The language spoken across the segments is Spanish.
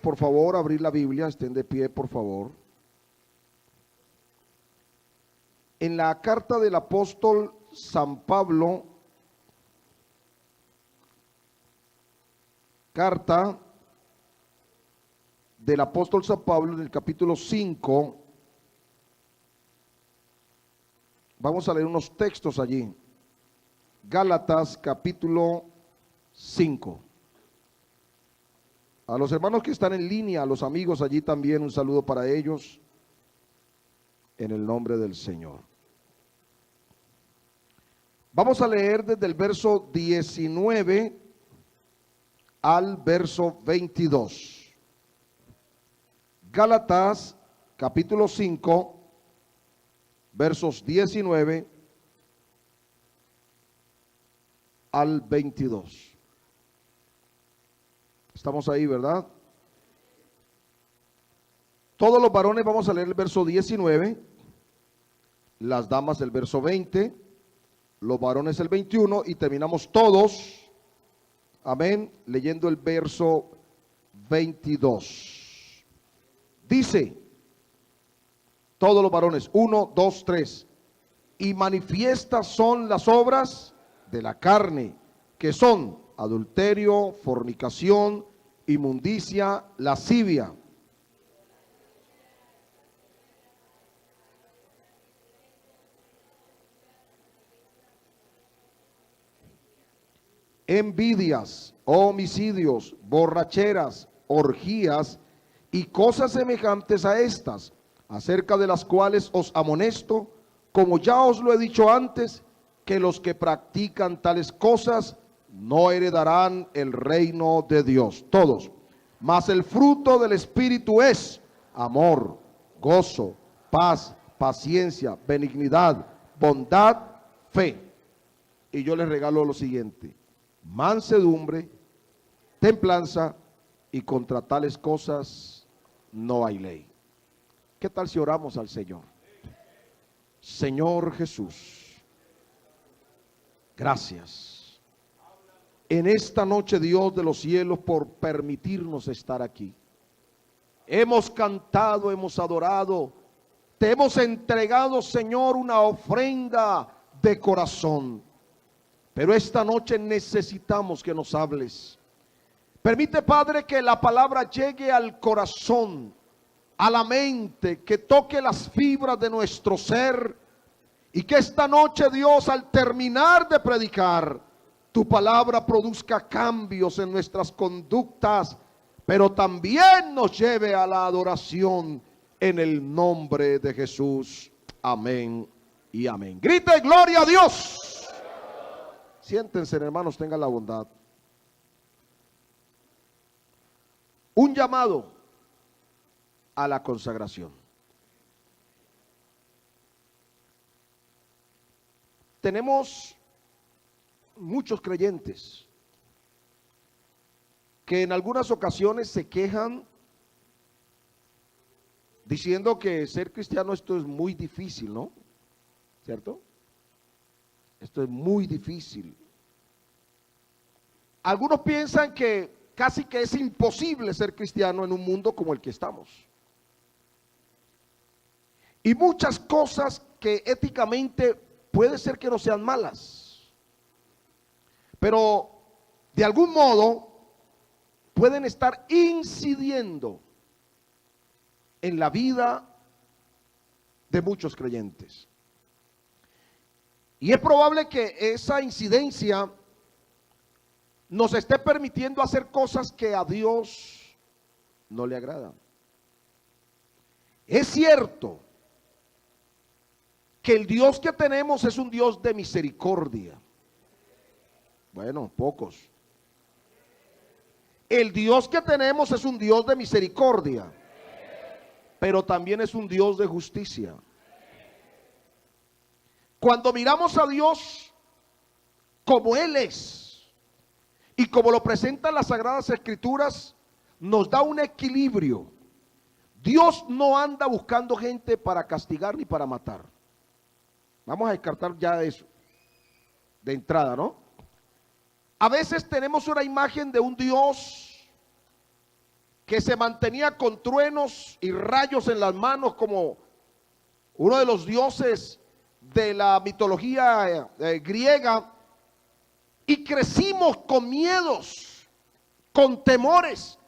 por favor, abrir la Biblia, estén de pie, por favor. En la carta del apóstol San Pablo, carta del apóstol San Pablo en el capítulo 5, vamos a leer unos textos allí. Gálatas capítulo 5. A los hermanos que están en línea, a los amigos allí también, un saludo para ellos, en el nombre del Señor. Vamos a leer desde el verso 19 al verso 22. Gálatas capítulo 5, versos 19 al 22. Estamos ahí, ¿verdad? Todos los varones vamos a leer el verso 19, las damas el verso 20, los varones el 21 y terminamos todos, amén, leyendo el verso 22. Dice, todos los varones, 1, 2, 3, y manifiestas son las obras de la carne, que son adulterio, fornicación, inmundicia, lascivia, envidias, homicidios, borracheras, orgías y cosas semejantes a estas, acerca de las cuales os amonesto, como ya os lo he dicho antes, que los que practican tales cosas no heredarán el reino de Dios. Todos. Mas el fruto del Espíritu es amor, gozo, paz, paciencia, benignidad, bondad, fe. Y yo les regalo lo siguiente: mansedumbre, templanza, y contra tales cosas no hay ley. ¿Qué tal si oramos al Señor? Señor Jesús, gracias en esta noche, Dios de los cielos, por permitirnos estar aquí. Hemos cantado, hemos adorado, te hemos entregado, Señor, una ofrenda de corazón. Pero esta noche necesitamos que nos hables. Permite, Padre, que la palabra llegue al corazón, a la mente, que toque las fibras de nuestro ser, y que esta noche, Dios, al terminar de predicar, tu palabra produzca cambios en nuestras conductas, pero también nos lleve a la adoración en el nombre de Jesús. Amén y amén. Grite gloria a Dios. Siéntense, hermanos, tengan la bondad. Un llamado a la consagración. Tenemos muchos creyentes que en algunas ocasiones se quejan diciendo que ser cristiano esto es muy difícil, ¿no? ¿Cierto? Esto es muy difícil. Algunos piensan que casi que es imposible ser cristiano en un mundo como el que estamos. Y muchas cosas que éticamente puede ser que no sean malas, pero de algún modo pueden estar incidiendo en la vida de muchos creyentes. Y es probable que esa incidencia nos esté permitiendo hacer cosas que a Dios no le agradan. Es cierto que el Dios que tenemos es un Dios de misericordia. Bueno, pocos. El Dios que tenemos es un Dios de misericordia, pero también es un Dios de justicia. Cuando miramos a Dios como Él es y como lo presentan las Sagradas Escrituras, nos da un equilibrio. Dios no anda buscando gente para castigar ni para matar. Vamos a descartar ya eso de entrada, ¿no? A veces tenemos una imagen de un Dios que se mantenía con truenos y rayos en las manos como uno de los dioses de la mitología griega, y crecimos con miedos, con temores.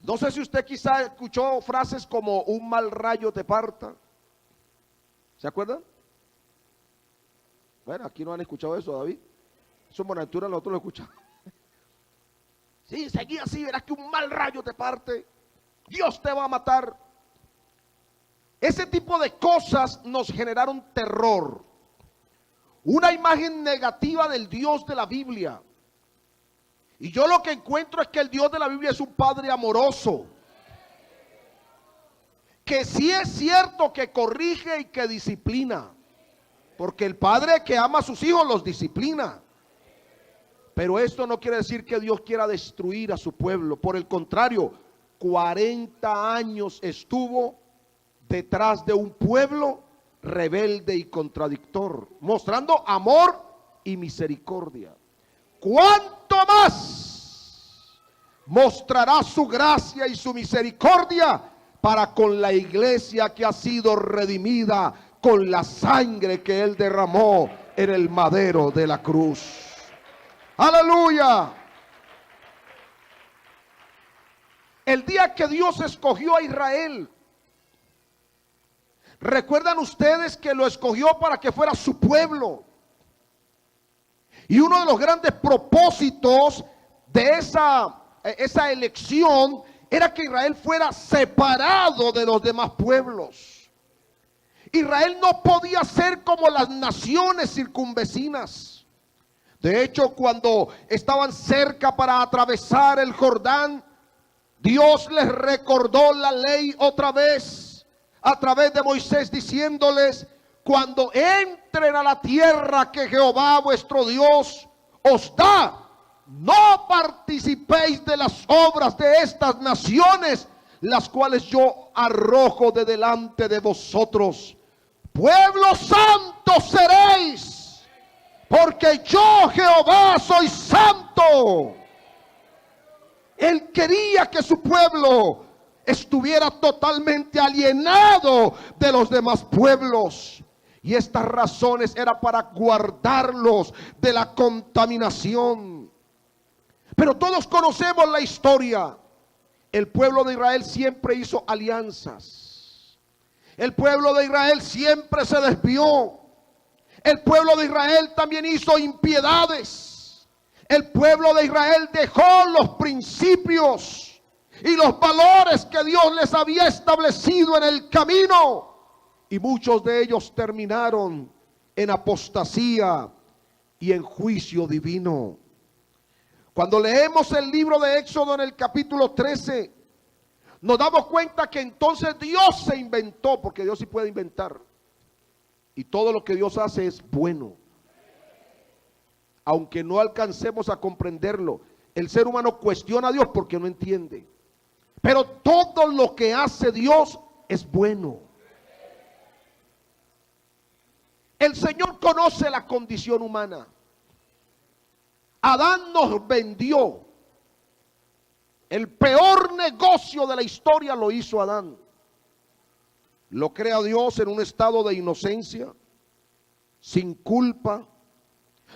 No sé si usted quizá escuchó frases como un mal rayo te parta. ¿Se acuerdan? Bueno, aquí no han escuchado eso, David. Eso en Buenaventura nosotros lo escuchamos. Sí, seguí así, verás que un mal rayo te parte. Dios te va a matar. Ese tipo de cosas nos generaron terror. Una imagen negativa del Dios de la Biblia. Y yo lo que encuentro es que el Dios de la Biblia es un Padre amoroso, que sí es cierto que corrige y que disciplina, porque el Padre que ama a sus hijos los disciplina. Pero esto no quiere decir que Dios quiera destruir a su pueblo. Por el contrario, 40 años estuvo detrás de un pueblo rebelde y contradictor, mostrando amor y misericordia. ¿Cuánto más mostrará su gracia y su misericordia para con la iglesia que ha sido redimida con la sangre que Él derramó en el madero de la cruz? ¡Aleluya! El día que Dios escogió a Israel, recuerdan ustedes que lo escogió para que fuera su pueblo. Y uno de los grandes propósitos de esa elección era que Israel fuera separado de los demás pueblos. Israel no podía ser como las naciones circunvecinas. De hecho, cuando estaban cerca para atravesar el Jordán, Dios les recordó la ley otra vez a través de Moisés, diciéndoles: cuando entren a la tierra que Jehová vuestro Dios os da, no participéis de las obras de estas naciones, las cuales yo arrojo de delante de vosotros. Pueblo santo seréis, porque yo Jehová soy santo. Él quería que su pueblo estuviera totalmente alienado de los demás pueblos. Y estas razones eran para guardarlos de la contaminación. Pero todos conocemos la historia. El pueblo de Israel siempre hizo alianzas. El pueblo de Israel siempre se desvió. El pueblo de Israel también hizo impiedades. El pueblo de Israel dejó los principios y los valores que Dios les había establecido en el camino. Y muchos de ellos terminaron en apostasía y en juicio divino. Cuando leemos el libro de Éxodo en el capítulo 13, nos damos cuenta que entonces Dios se inventó, porque Dios sí puede inventar. Y todo lo que Dios hace es bueno. Aunque no alcancemos a comprenderlo, el ser humano cuestiona a Dios porque no entiende. Pero todo lo que hace Dios es bueno. El Señor conoce la condición humana. Adán nos vendió. El peor negocio de la historia lo hizo Adán. Lo crea Dios en un estado de inocencia, sin culpa.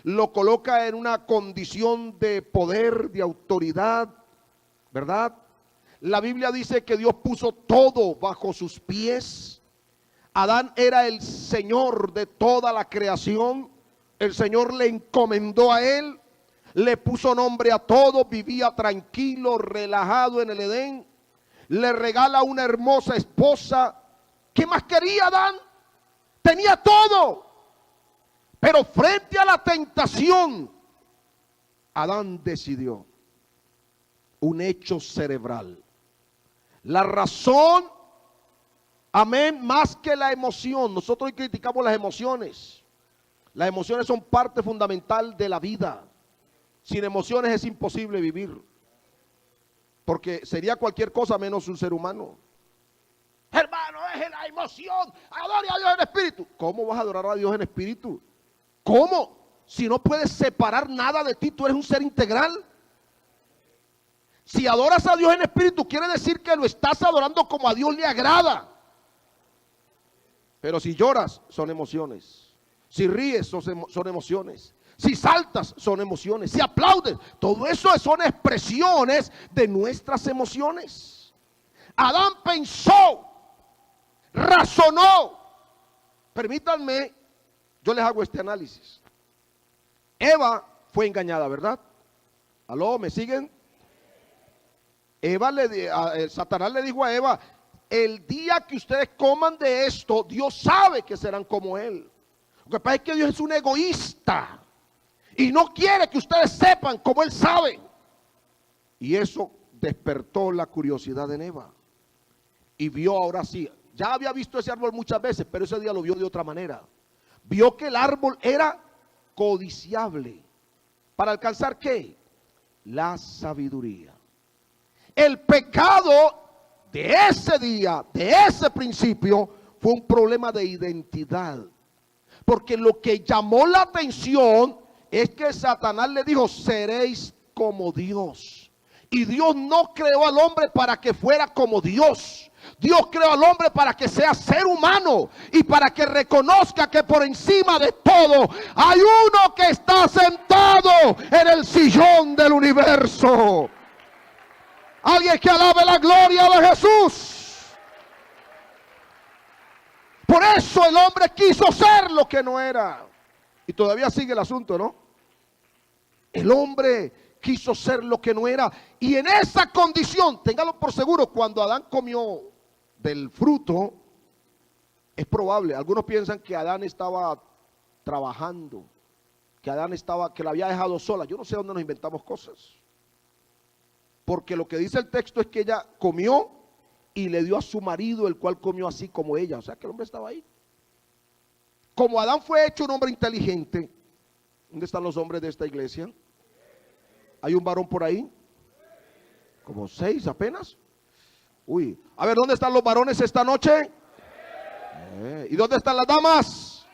Lo coloca en una condición de poder, de autoridad, ¿verdad? La Biblia dice que Dios puso todo bajo sus pies. Adán era el Señor de toda la creación. El Señor le encomendó a él, le puso nombre a todo, vivía tranquilo, relajado en el Edén. Le regala una hermosa esposa. ¿Qué más quería Adán? Tenía todo. Pero frente a la tentación, Adán decidió un hecho cerebral. La razón, amén, más que la emoción. Nosotros hoy criticamos las emociones. Las emociones son parte fundamental de la vida. Sin emociones es imposible vivir, porque sería cualquier cosa menos un ser humano. Hermano, es la emoción. Adore a Dios en espíritu. ¿Cómo vas a adorar a Dios en espíritu? ¿Cómo? Si no puedes separar nada de ti, tú eres un ser integral. Si adoras a Dios en espíritu, quiere decir que lo estás adorando como a Dios le agrada. Pero si lloras, son emociones. Si ríes, son emociones. Si saltas, son emociones. Si aplaudes, todo eso son expresiones de nuestras emociones. Adán pensó, razonó. Permítanme, yo les hago este análisis. Eva fue engañada, ¿verdad? ¿Aló? ¿Me siguen? Satanás le dijo a Eva: el día que ustedes coman de esto, Dios sabe que serán como Él. Lo que pasa es que Dios es un egoísta y no quiere que ustedes sepan como Él sabe. Y eso despertó la curiosidad en Eva. Y vio, ahora sí, ya había visto ese árbol muchas veces, pero ese día lo vio de otra manera. Vio que el árbol era codiciable. ¿Para alcanzar qué? La sabiduría. El pecado de ese día, de ese principio, fue un problema de identidad. Porque lo que llamó la atención es que Satanás le dijo: seréis como Dios. Y Dios no creó al hombre para que fuera como Dios. Dios creó al hombre para que sea ser humano y para que reconozca que por encima de todo hay uno que está sentado en el sillón del universo. Alguien que alabe la gloria de Jesús. Por eso el hombre quiso ser lo que no era. Y todavía sigue el asunto, ¿no? El hombre quiso ser lo que no era. Y en esa condición, téngalo por seguro, cuando Adán comió del fruto, es probable, algunos piensan que Adán estaba trabajando, que la había dejado sola. Yo no sé dónde nos inventamos cosas. Porque lo que dice el texto es que ella comió y le dio a su marido, el cual comió así como ella. O sea que el hombre estaba ahí. Como Adán fue hecho un hombre inteligente. ¿Dónde están los hombres de esta iglesia? ¿Hay un varón por ahí? Como 6 apenas. Uy, a ver, ¿dónde están los varones esta noche? ¿Y dónde están las damas?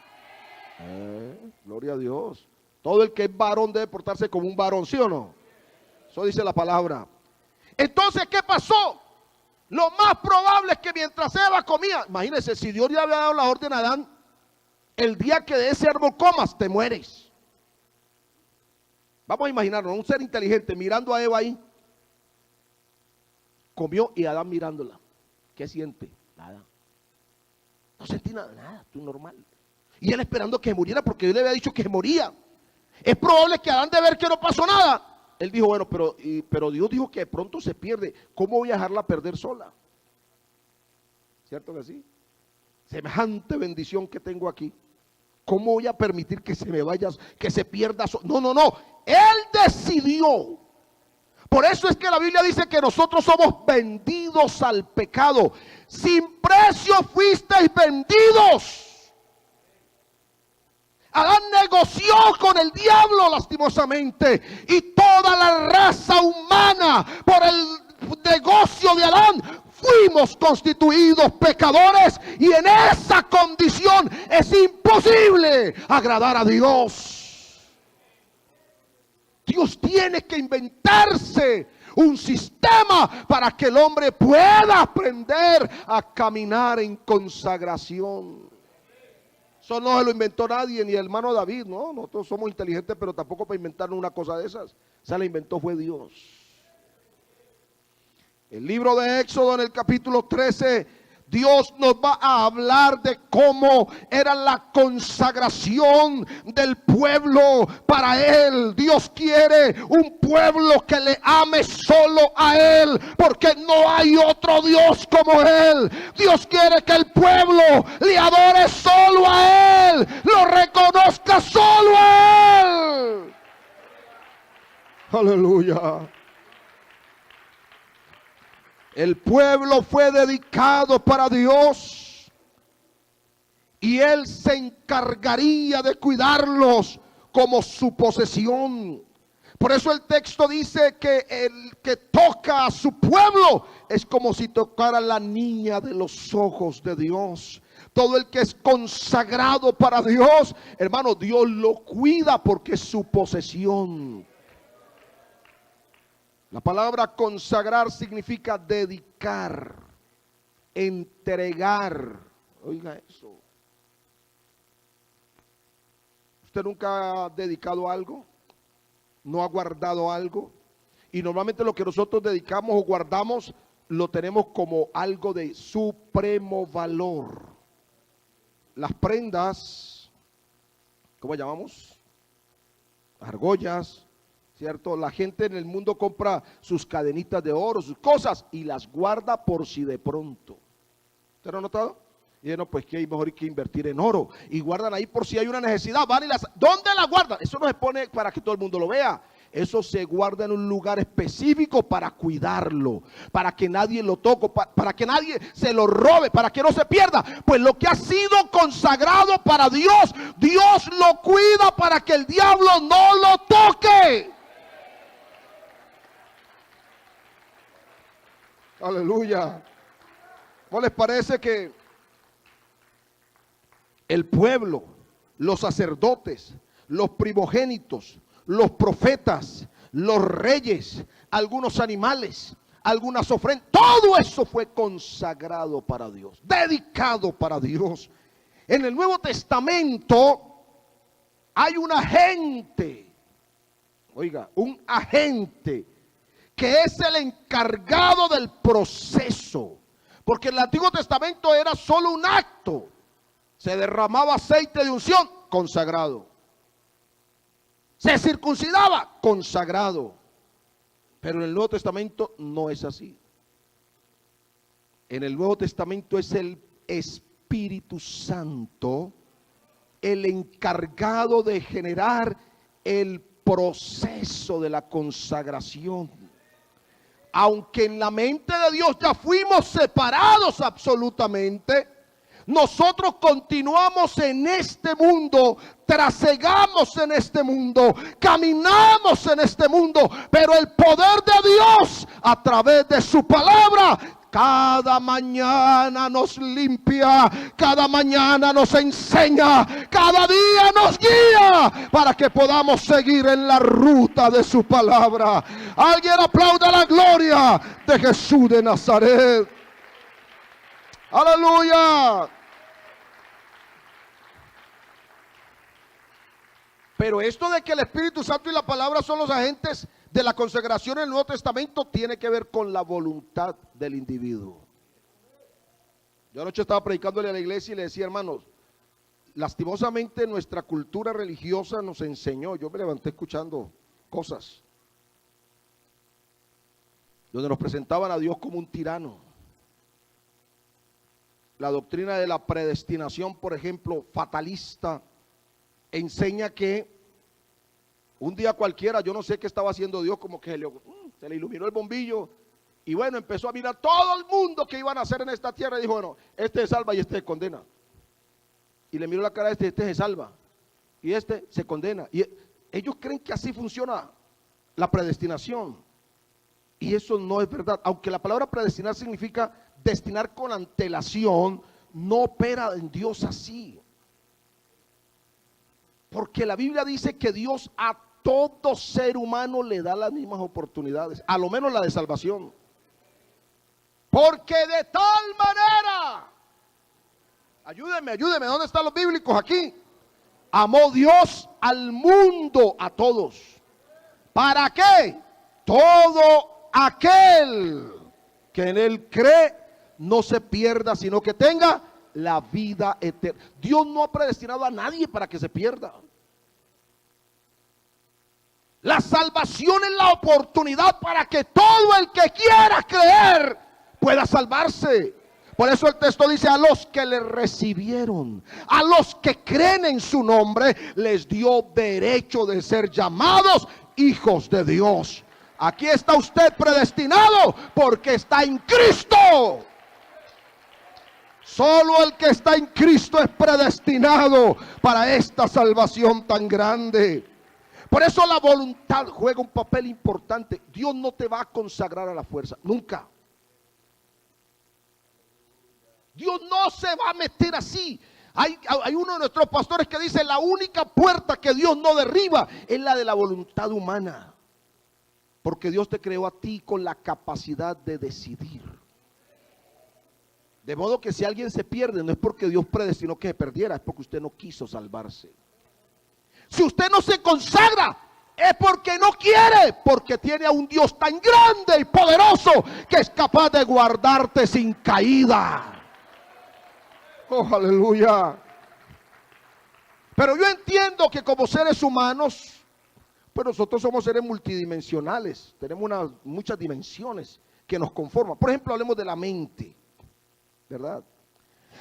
Gloria a Dios. Todo el que es varón debe portarse como un varón, ¿sí o no? Eso dice la palabra. Entonces, ¿qué pasó? Lo más probable es que mientras Eva comía, imagínense, si Dios le había dado la orden a Adán: el día que de ese árbol comas, te mueres. Vamos a imaginarnos, un ser inteligente mirando a Eva ahí. Comió y Adán mirándola. ¿Qué siente? Nada. No sentí nada, tú normal. Y él esperando que muriera, porque Dios le había dicho que moría. Es probable que Adán, de ver que no pasó nada, él dijo: bueno, pero Dios dijo que de pronto se pierde. ¿Cómo voy a dejarla perder sola? ¿Cierto que sí? Semejante bendición que tengo aquí. ¿Cómo voy a permitir que se me vaya, que se pierda sola? No. Él decidió. Por eso es que la Biblia dice que nosotros somos vendidos al pecado. Sin precio fuisteis vendidos. Adán negoció con el diablo lastimosamente, y toda la raza humana, por el negocio de Adán, fuimos constituidos pecadores, y en esa condición es imposible agradar a Dios. Dios tiene que inventarse un sistema para que el hombre pueda aprender a caminar en consagración. Eso no se lo inventó nadie, ni el hermano David, ¿no? Nosotros somos inteligentes, pero tampoco para inventarnos una cosa de esas. Esa la inventó fue Dios. El libro de Éxodo, en el capítulo 13, Dios nos va a hablar de cómo era la consagración del pueblo para Él. Dios quiere un pueblo que le ame solo a Él, porque no hay otro Dios como Él. Dios quiere que el pueblo le adore solo a Él, lo reconozca solo a Él. Aleluya. El pueblo fue dedicado para Dios, y Él se encargaría de cuidarlos como su posesión. Por eso el texto dice que el que toca a su pueblo es como si tocara la niña de los ojos de Dios. Todo el que es consagrado para Dios, hermano, Dios lo cuida porque es su posesión. La palabra consagrar significa dedicar, entregar. Oiga eso. ¿Usted nunca ha dedicado algo? ¿No ha guardado algo? Y normalmente lo que nosotros dedicamos o guardamos lo tenemos como algo de supremo valor. Las prendas, ¿cómo llamamos? Argollas, ¿cierto? La gente en el mundo compra sus cadenitas de oro, sus cosas, y las guarda por si de pronto. ¿Usted lo ha notado? Y dicen, no, pues que mejor hay que invertir en oro. Y guardan ahí por si hay una necesidad. Van y las, ¿dónde la guardan? Eso no se pone para que todo el mundo lo vea. Eso se guarda en un lugar específico para cuidarlo, para que nadie lo toque, para que nadie se lo robe, para que no se pierda. Pues lo que ha sido consagrado para Dios, Dios lo cuida para que el diablo no lo toque. Aleluya. ¿No les parece que el pueblo, los sacerdotes, los primogénitos, los profetas, los reyes, algunos animales, algunas ofrendas, todo eso fue consagrado para Dios, dedicado para Dios? En el Nuevo Testamento hay un agente, oiga, un agente que es el encargado del proceso, porque en el Antiguo Testamento era solo un acto. Se derramaba aceite de unción, consagrado. Se circuncidaba, consagrado. Pero en el Nuevo Testamento no es así. En el Nuevo Testamento es el Espíritu Santo el encargado de generar el proceso de la consagración. Aunque en la mente de Dios ya fuimos separados absolutamente, nosotros continuamos en este mundo, trasegamos en este mundo, caminamos en este mundo, pero el poder de Dios a través de su palabra cada mañana nos limpia, cada mañana nos enseña, cada día nos guía para que podamos seguir en la ruta de su palabra. Alguien aplauda la gloria de Jesús de Nazaret. Aleluya. Pero esto de que el Espíritu Santo y la palabra son los agentes de la consagración en el Nuevo Testamento tiene que ver con la voluntad del individuo. Yo anoche estaba predicándole a la iglesia y le decía, hermanos, lastimosamente nuestra cultura religiosa nos enseñó, yo me levanté escuchando cosas donde nos presentaban a Dios como un tirano. La doctrina de la predestinación, por ejemplo, fatalista, enseña que un día cualquiera, yo no sé qué estaba haciendo Dios, como que se le iluminó el bombillo y bueno, empezó a mirar todo el mundo que iban a hacer en esta tierra y dijo, bueno, este se salva y este se condena. Y le miró la cara a este se salva y este se condena. Y ellos creen que así funciona la predestinación y eso no es verdad. Aunque la palabra predestinar significa destinar con antelación, no opera en Dios así. Porque la Biblia dice que Dios a todo ser humano le da las mismas oportunidades, a lo menos la de salvación. Porque de tal manera, ayúdeme, ¿dónde están los bíblicos aquí? Amó Dios al mundo, a todos. ¿Para qué? Todo aquel que en él cree no se pierda, sino que tenga la vida eterna. Dios no ha predestinado a nadie para que se pierda. La salvación es la oportunidad para que todo el que quiera creer pueda salvarse. Por eso el texto dice, a los que le recibieron, a los que creen en su nombre, les dio derecho de ser llamados hijos de Dios. Aquí está usted predestinado porque está en Cristo. Solo el que está en Cristo es predestinado para esta salvación tan grande. Por eso la voluntad juega un papel importante. Dios no te va a consagrar a la fuerza, nunca. Dios no se va a meter así. Hay uno de nuestros pastores que dice, la única puerta que Dios no derriba es la de la voluntad humana. Porque Dios te creó a ti con la capacidad de decidir. De modo que si alguien se pierde, no es porque Dios predestinó que se perdiera, es porque usted no quiso salvarse. Si usted no se consagra, es porque no quiere, porque tiene a un Dios tan grande y poderoso que es capaz de guardarte sin caída. Oh, aleluya. Pero yo entiendo que como seres humanos, pues nosotros somos seres multidimensionales, tenemos muchas dimensiones que nos conforman. Por ejemplo, hablemos de la mente, ¿verdad?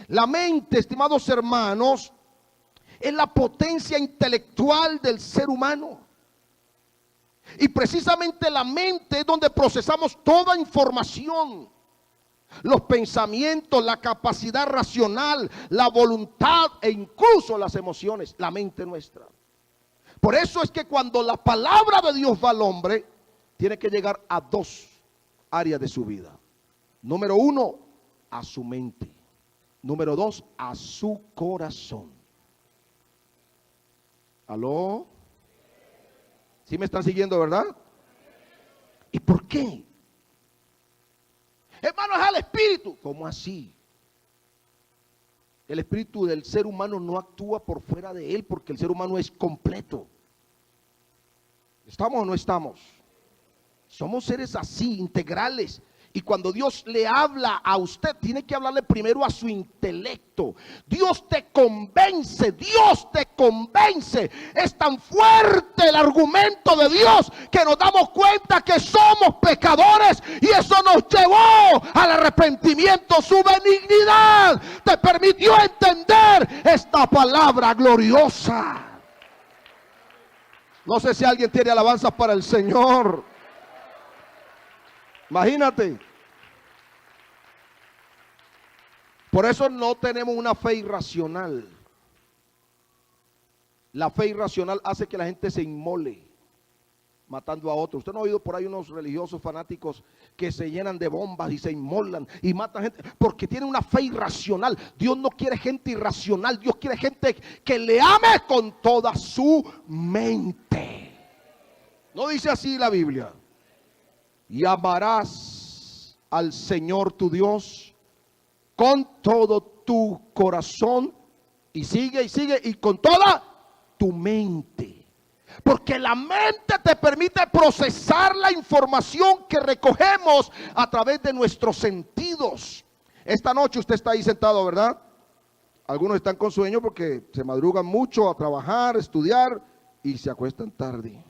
La mente, estimados hermanos, es la potencia intelectual del ser humano. Y precisamente la mente es donde procesamos toda información, los pensamientos, la capacidad racional, la voluntad e incluso las emociones, la mente nuestra. Por eso es que cuando la palabra de Dios va al hombre, tiene que llegar a dos áreas de su vida. Número uno, a su mente. Número dos, a su corazón. ¿Aló? ¿Sí me están siguiendo, verdad? ¿Y por qué? Hermano, es al espíritu. ¿Cómo así? El espíritu del ser humano no actúa por fuera de él, porque el ser humano es completo. ¿Estamos o no estamos? Somos seres así, integrales. Y cuando Dios le habla a usted, tiene que hablarle primero a su intelecto. Dios te convence, Dios te convence. Es tan fuerte el argumento de Dios que nos damos cuenta que somos pecadores y eso nos llevó al arrepentimiento. Su benignidad te permitió entender esta palabra gloriosa. No sé si alguien tiene alabanzas para el Señor. Imagínate. Por eso no tenemos una fe irracional. La fe irracional hace que la gente se inmole matando a otros. Usted no ha oído por ahí unos religiosos fanáticos que se llenan de bombas y se inmolan y matan gente porque tienen una fe irracional. Dios no quiere gente irracional. Dios quiere gente que le ame con toda su mente. ¿No dice así la Biblia? Y amarás al Señor tu Dios con todo tu corazón, y sigue, y con toda tu mente. Porque la mente te permite procesar la información que recogemos a través de nuestros sentidos. Esta noche usted está ahí sentado, ¿verdad? Algunos están con sueño porque se madrugan mucho a trabajar, a estudiar y se acuestan tarde.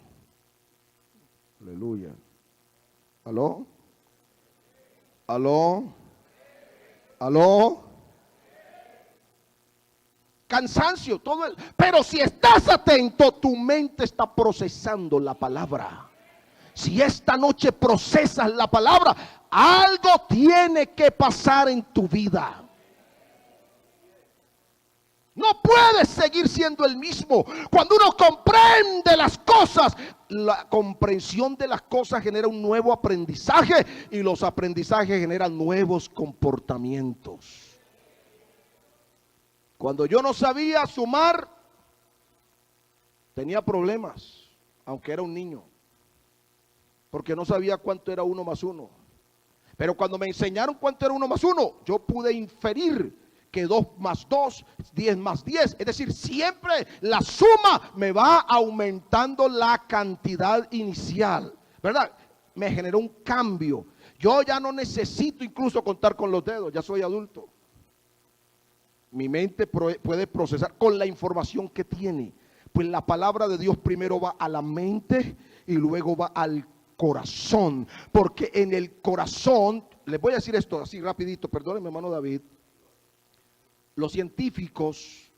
Aleluya. ¿Aló? ¿Aló? ¿Aló? Cansancio, todo el... Pero si estás atento, tu mente está procesando la palabra. Si esta noche procesas la palabra, algo tiene que pasar en tu vida. No puedes seguir siendo el mismo. Cuando uno comprende las cosas, la comprensión de las cosas genera un nuevo aprendizaje y los aprendizajes generan nuevos comportamientos. Cuando yo no sabía sumar, tenía problemas, aunque era un niño, porque no sabía cuánto era 1 más 1. Pero cuando me enseñaron cuánto era 1 más 1, yo pude inferir que 2 más 2, 10 más 10. Es decir, siempre la suma me va aumentando la cantidad inicial, ¿verdad? Me generó un cambio. Yo ya no necesito incluso contar con los dedos, ya soy adulto. Mi mente puede procesar con la información que tiene. Pues la palabra de Dios primero va a la mente y luego va al corazón. Porque en el corazón, les voy a decir esto así rapidito, perdónenme hermano David. Los científicos,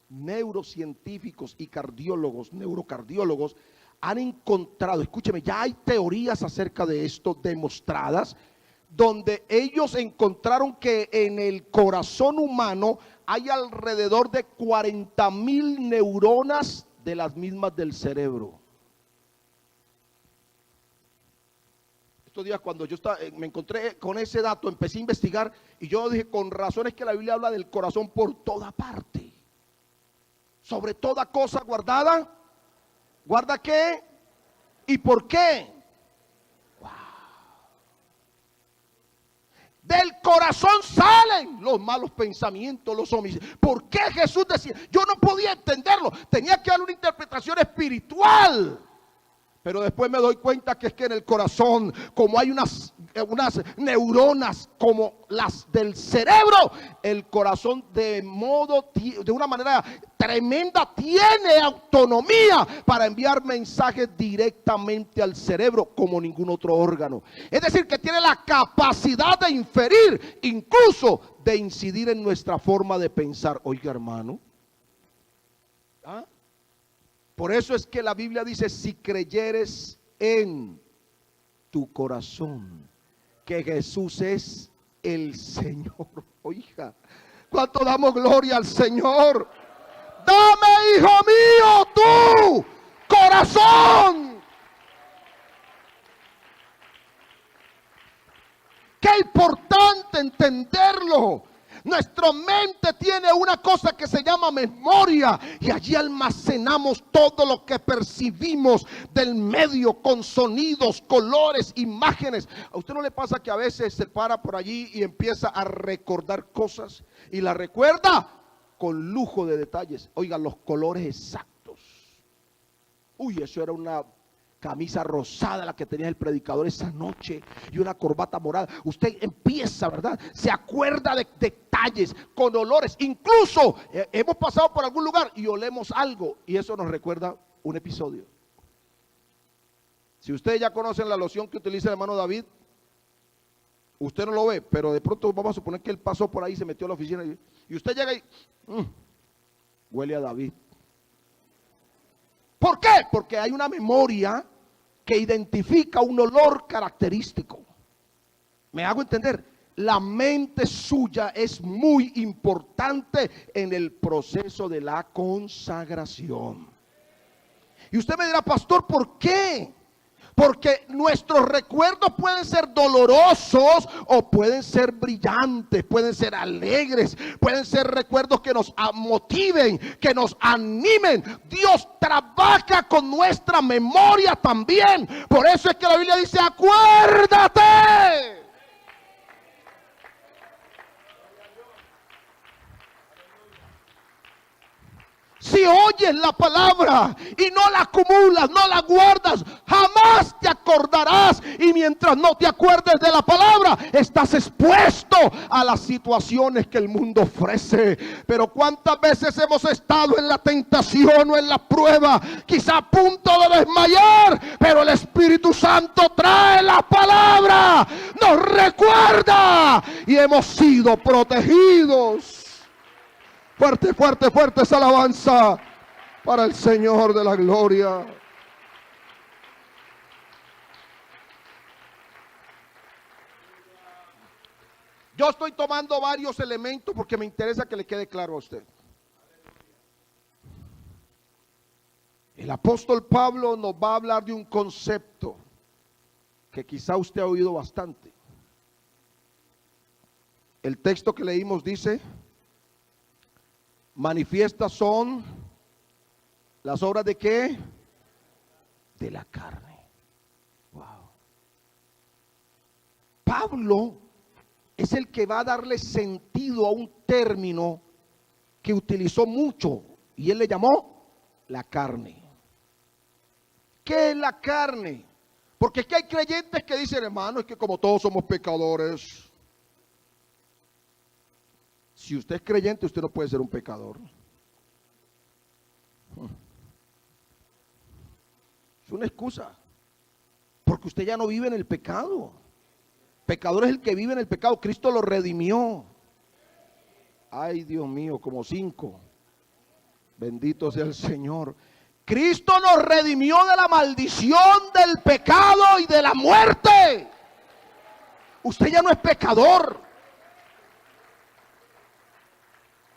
neurocientíficos y cardiólogos, neurocardiólogos han encontrado, escúcheme, ya hay teorías acerca de esto demostradas, donde ellos encontraron que en el corazón humano hay alrededor de 40,000 neuronas de las mismas del cerebro. Estos días cuando yo me encontré con ese dato, empecé a investigar y yo dije, con razón es que la Biblia habla del corazón por toda parte. Sobre toda cosa guardada. ¿Guarda qué? ¿Y por qué? Del corazón salen los malos pensamientos, los homicidios. ¿Por qué Jesús decía? Yo no podía entenderlo. Tenía que darle una interpretación espiritual. Pero después me doy cuenta que es que en el corazón, como hay unas neuronas como las del cerebro, el corazón de una manera tremenda tiene autonomía para enviar mensajes directamente al cerebro como ningún otro órgano. Es decir, que tiene la capacidad de inferir, incluso de incidir en nuestra forma de pensar. Oiga, hermano, ¿ah? Por eso es que la Biblia dice, si creyeres en tu corazón que Jesús es el Señor. Oiga, ¿cuánto damos gloria al Señor? Dame, hijo mío, tu corazón. Qué importante entenderlo. Nuestra mente tiene una cosa que se llama memoria, y allí almacenamos todo lo que percibimos del medio, con sonidos, colores, imágenes. ¿A usted no le pasa que a veces se para por allí y empieza a recordar cosas y la recuerda con lujo de detalles? Oiga, los colores exactos. Uy, eso era una camisa rosada la que tenía el predicador esa noche y una corbata morada. Usted empieza, ¿verdad? Se acuerda de detalles, con olores. Incluso hemos pasado por algún lugar y olemos algo y eso nos recuerda un episodio. Si ustedes ya conocen la loción que utiliza el hermano David, usted no lo ve, pero de pronto vamos a suponer que él pasó por ahí, se metió a la oficina y usted llega y huele a David. ¿Por qué? Porque hay una memoria que identifica un olor característico. ¿Me hago entender? La mente suya es muy importante en el proceso de la consagración. Y usted me dirá, pastor, ¿por qué? Porque nuestros recuerdos pueden ser dolorosos o pueden ser brillantes, pueden ser alegres, pueden ser recuerdos que nos motiven, que nos animen. Dios trabaja con nuestra memoria también. Por eso es que la Biblia dice, acuérdate. Si oyes la palabra y no la acumulas, no la guardas, jamás te acordarás. Y mientras no te acuerdes de la palabra, estás expuesto a las situaciones que el mundo ofrece. Pero ¿cuántas veces hemos estado en la tentación o en la prueba, quizá a punto de desmayar, pero el Espíritu Santo trae la palabra, nos recuerda y hemos sido protegidos? Fuerte, fuerte, fuerte esa alabanza para el Señor de la gloria. Yo estoy tomando varios elementos porque me interesa que le quede claro a usted. El apóstol Pablo nos va a hablar de un concepto que quizá usted ha oído bastante. El texto que leímos dice: manifiestas son las obras de ¿qué? De la carne. Wow. Pablo es el que va a darle sentido a un término que utilizó mucho y él le llamó la carne. ¿Qué es la carne? Porque es que hay creyentes que dicen, hermano, es que como todos somos pecadores. Si usted es creyente, usted no puede ser un pecador. Es una excusa. Porque usted ya no vive en el pecado. Pecador es el que vive en el pecado. Cristo lo redimió. Ay, Dios mío, como 5. Bendito sea el Señor. Cristo nos redimió de la maldición del pecado y de la muerte. Usted ya no es pecador.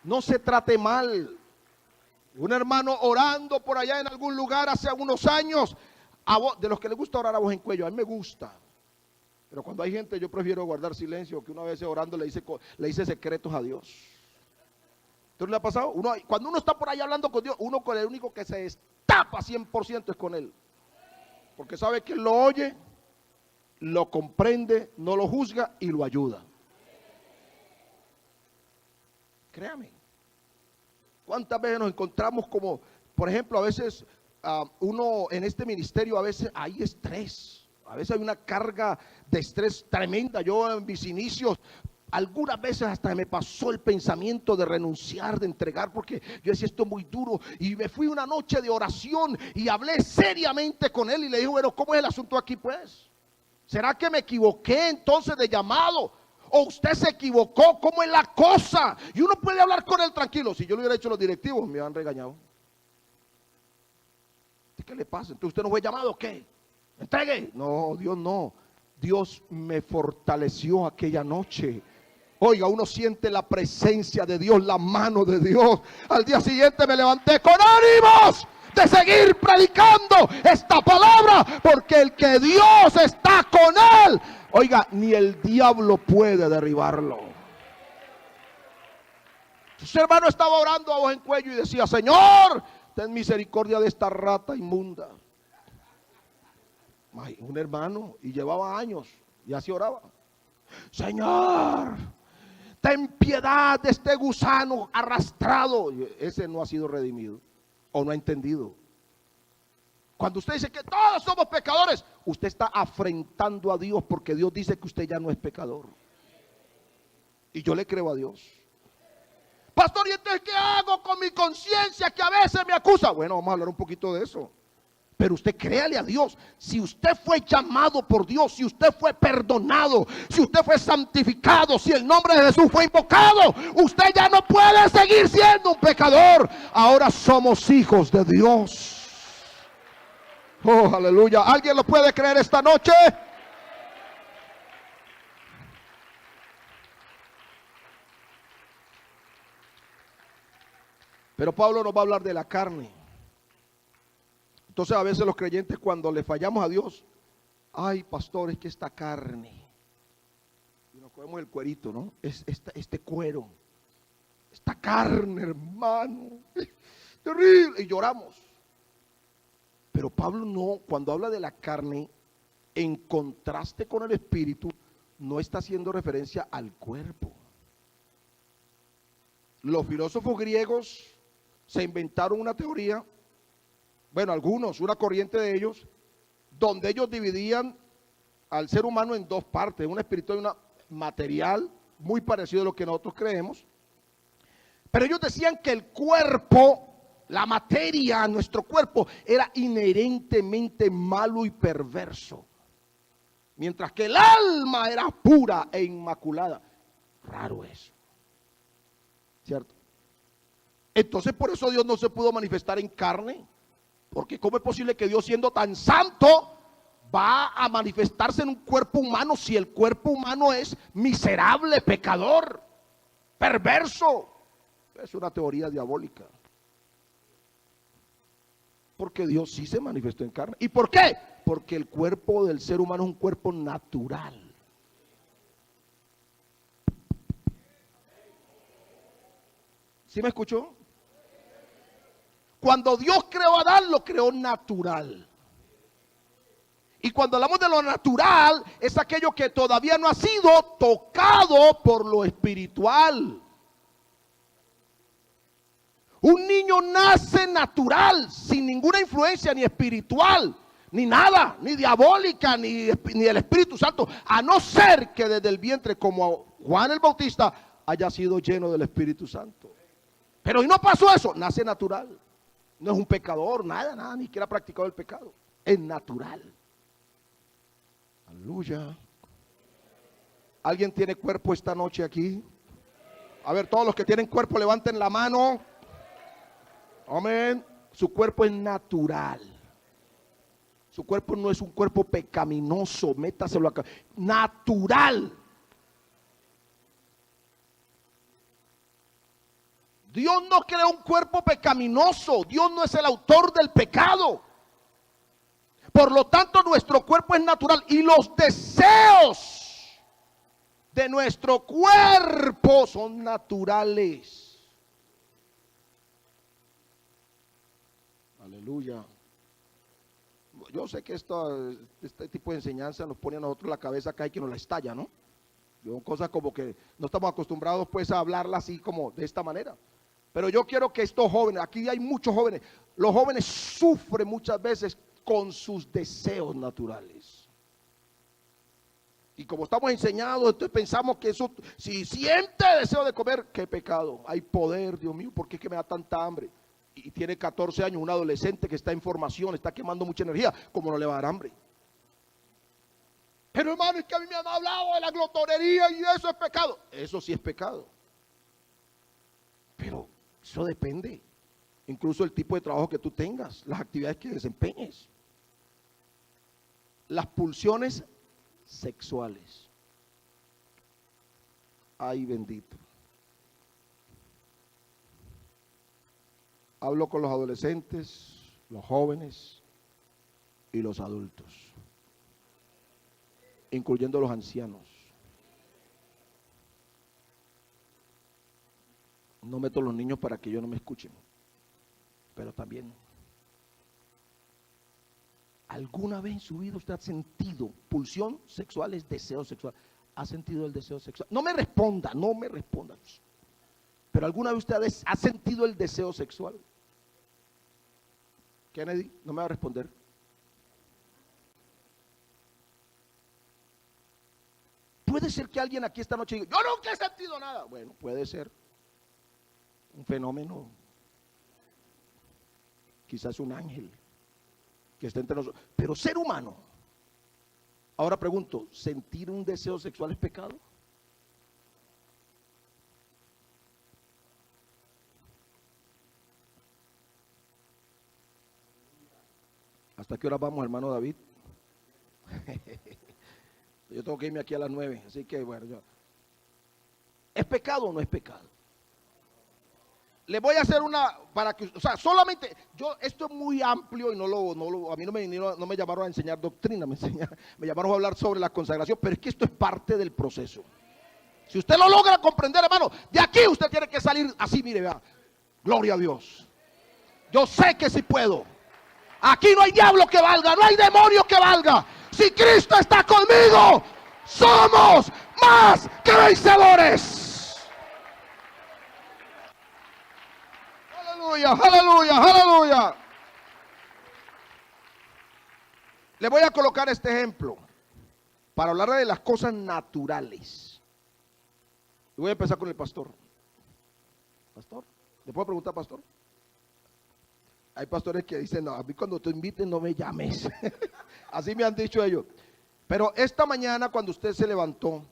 No se trate mal. Un hermano orando por allá en algún lugar hace algunos años, de los que le gusta orar a voz en cuello, a mí me gusta. Pero cuando hay gente, yo prefiero guardar silencio, que una vez orando le dice secretos a Dios. ¿Entonces le ha pasado? Cuando uno está por ahí hablando con Dios, uno con el único que se destapa 100% es con Él. Porque sabe que Él lo oye, lo comprende, no lo juzga y lo ayuda. créame. ¿Cuántas veces nos encontramos como, por ejemplo, a veces uno en este ministerio, a veces hay estrés, a veces hay una carga de estrés tremenda? Yo en mis inicios, algunas veces hasta me pasó el pensamiento de renunciar, de entregar, porque yo decía, esto es muy duro. Y me fui una noche de oración y hablé seriamente con él y le dije, bueno, ¿cómo es el asunto aquí pues? ¿Será que me equivoqué entonces de llamado? ¿O usted se equivocó? ¿Cómo es la cosa? Y uno puede hablar con él tranquilo. Si yo lo hubiera hecho los directivos, me han regañado. ¿Qué le pasa? Entonces, ¿usted no fue llamado o qué? ¿Entregue? No, Dios no. Dios me fortaleció aquella noche. Oiga, uno siente la presencia de Dios, la mano de Dios. Al día siguiente me levanté con ánimos de seguir predicando esta palabra, porque el que Dios está con él, oiga, ni el diablo puede derribarlo. Su hermano estaba orando a voz en cuello y decía, Señor, ten misericordia de esta rata inmunda. Un hermano, y llevaba años y así oraba. Señor, ten piedad de este gusano arrastrado. Ese no ha sido redimido o no ha entendido. Cuando usted dice que todos somos pecadores, usted está afrentando a Dios, porque Dios dice que usted ya no es pecador. Y yo le creo a Dios. Pastor, ¿y entonces qué hago con mi conciencia que a veces me acusa? Bueno, vamos a hablar un poquito de eso. Pero usted créale a Dios. Si usted fue llamado por Dios, si usted fue perdonado, si usted fue santificado, si el nombre de Jesús fue invocado, usted ya no puede seguir siendo un pecador. Ahora somos hijos de Dios. Oh, aleluya. ¿Alguien lo puede creer esta noche? Pero Pablo nos va a hablar de la carne. Entonces a veces los creyentes, cuando le fallamos a Dios, ay pastor, es que esta carne, y nos comemos el cuerito, ¿no? Este cuero, esta carne, hermano, terrible, y lloramos. Pero Pablo no, cuando habla de la carne, en contraste con el espíritu, no está haciendo referencia al cuerpo. Los filósofos griegos se inventaron una teoría, bueno, algunos, una corriente de ellos, donde ellos dividían al ser humano en dos partes, una espiritual y una material, muy parecido a lo que nosotros creemos. Pero ellos decían que el cuerpo, la materia, nuestro cuerpo, era inherentemente malo y perverso, mientras que el alma era pura e inmaculada. Raro eso, ¿cierto? Entonces por eso Dios no se pudo manifestar en carne, porque ¿cómo es posible que Dios, siendo tan santo, va a manifestarse en un cuerpo humano si el cuerpo humano es miserable, pecador, perverso? Es una teoría diabólica. Porque Dios sí se manifestó en carne. ¿Y por qué? Porque el cuerpo del ser humano es un cuerpo natural. ¿Sí me escuchó? Cuando Dios creó a Adán, lo creó natural. Y cuando hablamos de lo natural, es aquello que todavía no ha sido tocado por lo espiritual. Un niño nace natural, sin ninguna influencia ni espiritual, ni nada, ni diabólica, ni del Espíritu Santo, a no ser que desde el vientre, como Juan el Bautista, haya sido lleno del Espíritu Santo. Pero y no pasó eso, nace natural. No es un pecador, nada, ni siquiera ha practicado el pecado. Es natural. Aleluya. ¿Alguien tiene cuerpo esta noche aquí? A ver, todos los que tienen cuerpo levanten la mano. Amén. Su cuerpo es natural. Su cuerpo no es un cuerpo pecaminoso. Métaselo acá. Natural. Dios no creó un cuerpo pecaminoso. Dios no es el autor del pecado. Por lo tanto, nuestro cuerpo es natural. Y los deseos de nuestro cuerpo son naturales. Aleluya. Yo sé que este tipo de enseñanza nos pone a nosotros la cabeza acá y que nos la estalla, ¿no? Son cosas como que no estamos acostumbrados pues a hablarla así como de esta manera. Pero yo quiero que estos jóvenes, aquí hay muchos jóvenes, los jóvenes sufren muchas veces con sus deseos naturales. Y como estamos enseñados, entonces pensamos que eso, si siente deseo de comer, qué pecado. Hay poder, Dios mío, ¿por qué es que me da tanta hambre? Y tiene 14 años, un adolescente que está en formación, está quemando mucha energía, ¿cómo no le va a dar hambre? Pero hermano, es que a mí me han hablado de la glotonería y eso es pecado. Eso sí es pecado. Pero eso depende. Incluso el tipo de trabajo que tú tengas, las actividades que desempeñes. Las pulsiones sexuales. Ay, bendito. Hablo con los adolescentes, los jóvenes y los adultos, incluyendo los ancianos. No meto a los niños para que ellos no me escuchen, pero también, ¿alguna vez en su vida usted ha sentido pulsión sexual? Es deseo sexual. ¿Ha sentido el deseo sexual? No me responda, no me responda. Pero ¿alguna vez usted ha sentido el deseo sexual? Kennedy, no me va a responder. Puede ser que alguien aquí esta noche diga, yo nunca he sentido nada. Bueno, puede ser un fenómeno, quizás un ángel que está entre nosotros, pero ser humano. Ahora pregunto, ¿sentir un deseo sexual es pecado? ¿Hasta qué hora vamos, hermano David? Yo tengo que irme aquí a las 9, así que bueno, ¿es pecado o no es pecado? Le voy a hacer una, para que, o sea, solamente, esto es muy amplio y a mí no me llamaron a enseñar doctrina, me llamaron a hablar sobre la consagración, pero es que esto es parte del proceso. Si usted lo logra comprender, hermano, de aquí usted tiene que salir así, mire, vea, gloria a Dios. Yo sé que sí puedo. Aquí no hay diablo que valga, no hay demonio que valga. Si Cristo está conmigo, somos más que vencedores. Aleluya, aleluya, aleluya. Le voy a colocar este ejemplo para hablar de las cosas naturales. Y voy a empezar con el pastor. Pastor, ¿le puedo preguntar, pastor? Hay pastores que dicen, no, a mí cuando te inviten no me llames. Así me han dicho ellos. Pero esta mañana cuando usted se levantó,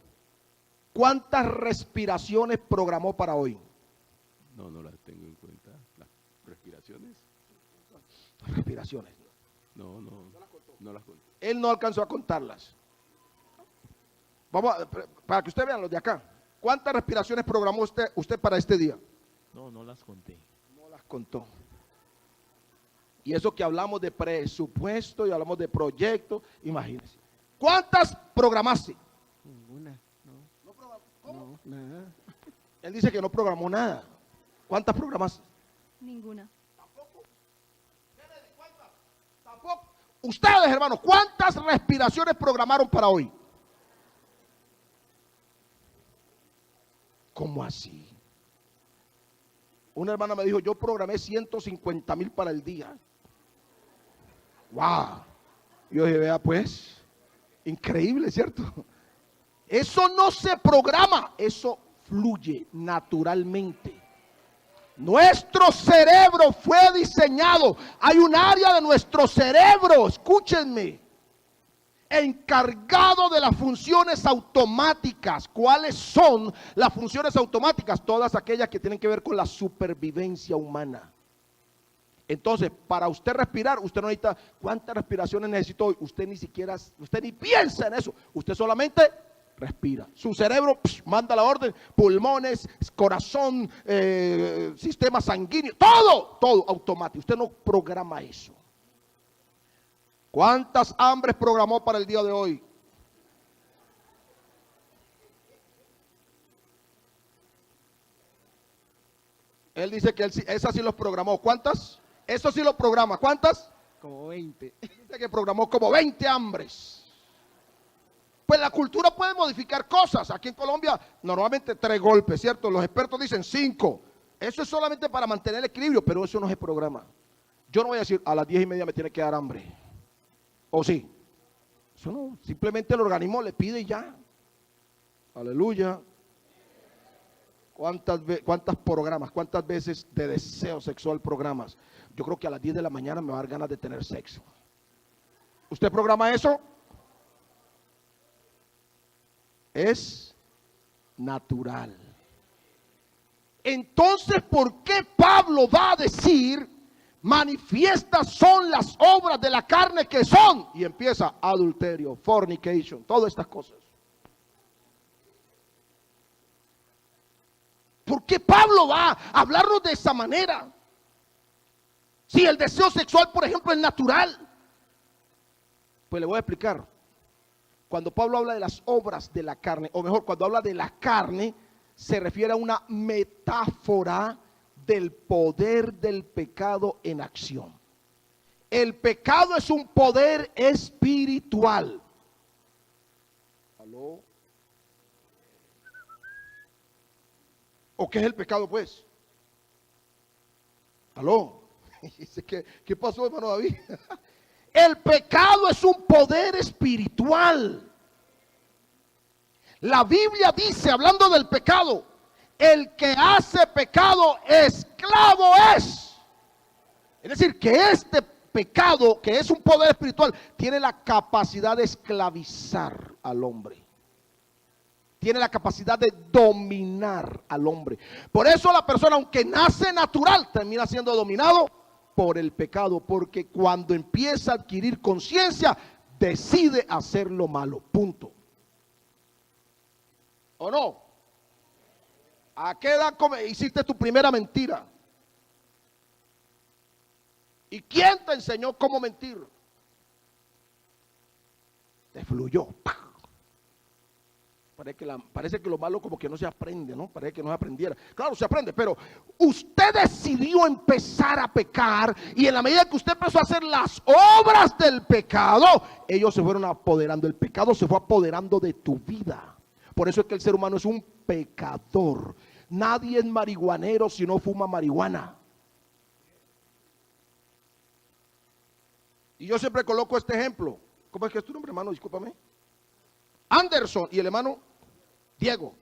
¿cuántas respiraciones programó para hoy? No las tengo en cuenta. ¿Las respiraciones? Las respiraciones. No las conté. Él no alcanzó a contarlas. Para que usted vean los de acá. ¿Cuántas respiraciones programó usted para este día? No las conté. No las contó. Y eso que hablamos de presupuesto y hablamos de proyecto, imagínense. ¿Cuántas programaste? Ninguna, ¿No programó? ¿Cómo? no, nada. Él dice que no programó nada. ¿Cuántas programaste? Ninguna. ¿Tampoco? ¿Cuántas? Tampoco. Ustedes, hermanos, ¿cuántas respiraciones programaron para hoy? ¿Cómo así? Una hermana me dijo, yo programé 150,000 para el día. ¡Wow! Yo dije, vea pues, increíble, ¿cierto? Eso no se programa, eso fluye naturalmente. Nuestro cerebro fue diseñado. Hay un área de nuestro cerebro, escúchenme, encargado de las funciones automáticas. ¿Cuáles son las funciones automáticas? Todas aquellas que tienen que ver con la supervivencia humana. Entonces, para usted respirar, usted no necesita cuántas respiraciones necesito hoy. Usted ni piensa en eso. Usted solamente respira. Su cerebro manda la orden, pulmones, corazón, sistema sanguíneo, todo automático. Usted no programa eso. ¿Cuántas hambres programó para el día de hoy? Él dice que esas sí los programó. ¿Cuántas? Eso sí lo programa. ¿Cuántas? Como 20. Dice que programó como 20 hambres. Pues la cultura puede modificar cosas. Aquí en Colombia normalmente 3 golpes, ¿cierto? Los expertos dicen 5. Eso es solamente para mantener el equilibrio, pero eso no es el programa. Yo no voy a decir a las 10:30 me tiene que dar hambre. ¿O sí? Eso no, simplemente el organismo le pide y ya. Aleluya. ¿Cuántas programas, cuántas veces de deseo sexual programas? Yo creo que a las 10 de la mañana me va a dar ganas de tener sexo. ¿Usted programa eso? Es natural. Entonces, ¿por qué Pablo va a decir, manifiestas son las obras de la carne que son? Y empieza adulterio, fornication, todas estas cosas. ¿Por qué Pablo va a hablarnos de esa manera? Si el deseo sexual, por ejemplo, es natural. Pues le voy a explicar. Cuando Pablo habla de las obras de la carne, o mejor, cuando habla de la carne, se refiere a una metáfora del poder del pecado en acción. El pecado es un poder espiritual. ¿Aló? ¿O qué es el pecado, pues? ¿Aló? ¿Qué pasó, hermano David? El pecado es un poder espiritual. La Biblia dice, hablando del pecado, el que hace pecado, esclavo es. Es decir, que este pecado, que es un poder espiritual, tiene la capacidad de esclavizar al hombre. Tiene la capacidad de dominar al hombre. Por eso la persona, aunque nace natural, termina siendo dominado por el pecado. Porque cuando empieza a adquirir conciencia, decide hacer lo malo. Punto. ¿O no? ¿A qué edad hiciste tu primera mentira? ¿Y quién te enseñó cómo mentir? Te fluyó. Parece que lo malo como que no se aprende, ¿no? Parece que no se aprendiera. Claro, se aprende, pero usted decidió empezar a pecar y en la medida que usted empezó a hacer las obras del pecado, ellos se fueron apoderando. El pecado se fue apoderando de tu vida. Por eso es que el ser humano es un pecador. Nadie es marihuanero si no fuma marihuana. Y yo siempre coloco este ejemplo. ¿Cómo es que es tu nombre, hermano? Discúlpame. Anderson y el hermano Diego,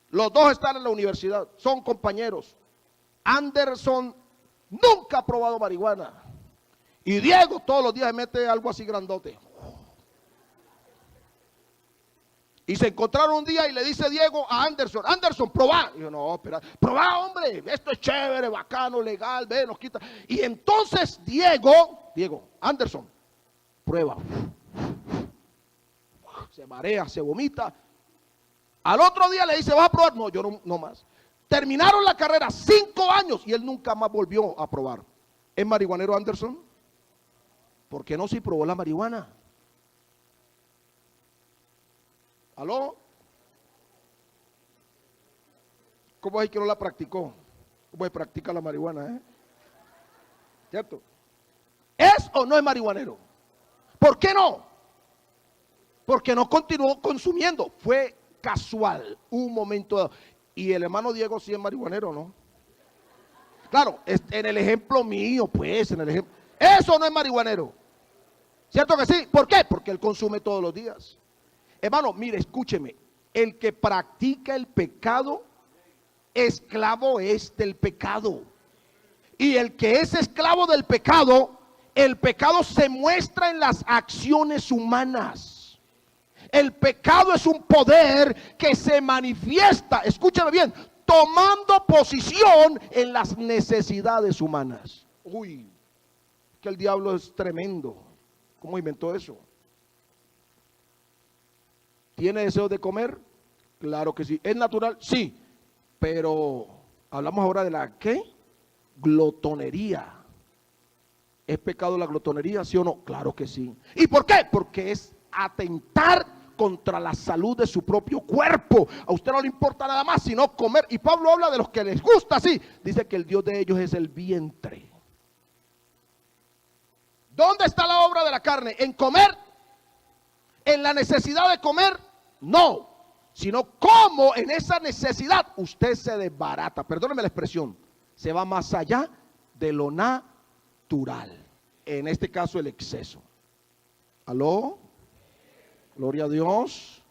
los dos están en la universidad, son compañeros. Anderson nunca ha probado marihuana y Diego todos los días mete algo así grandote. Y se encontraron un día y le dice Diego a Anderson, Anderson, probá. Y yo, no, espera, probá, hombre, esto es chévere, bacano, legal, ve, nos quita. Y entonces Anderson, prueba. Se marea, se vomita. Al otro día le dice, ¿vas a probar? No, yo no más. Terminaron la carrera 5 años y él nunca más volvió a probar. ¿Es marihuanero Anderson? ¿Por qué no se probó la marihuana? ¿Aló? ¿Cómo es que no la practicó? ¿Cómo se practica la marihuana? ¿Cierto? ¿Es o no es marihuanero? ¿Por qué no? Porque no continuó consumiendo. Fue casual, un momento dado. Y el hermano Diego sí es marihuanero, ¿no? Claro, en el ejemplo mío, pues, en el ejemplo. Eso no es marihuanero. ¿Cierto que sí? ¿Por qué? Porque él consume todos los días. Hermano, mire, escúcheme. El que practica el pecado, esclavo es del pecado. Y el que es esclavo del pecado, el pecado se muestra en las acciones humanas. El pecado es un poder que se manifiesta, escúchame bien, tomando posición en las necesidades humanas. Uy, que el diablo es tremendo. ¿Cómo inventó eso? ¿Tiene deseo de comer? Claro que sí. ¿Es natural? Sí. Pero hablamos ahora de la ¿qué? Glotonería. ¿Es pecado la glotonería? ¿Sí o no? Claro que sí. ¿Y por qué? Porque es atentar contra la salud de su propio cuerpo. A usted no le importa nada más sino comer. Y Pablo habla de los que les gusta así. Dice que el Dios de ellos es el vientre. ¿Dónde está la obra de la carne? En comer, en la necesidad de comer, no, sino cómo en esa necesidad usted se desbarata, perdóneme la expresión, se va más allá de lo natural, en este caso el exceso. ¿Aló? Gloria a Dios.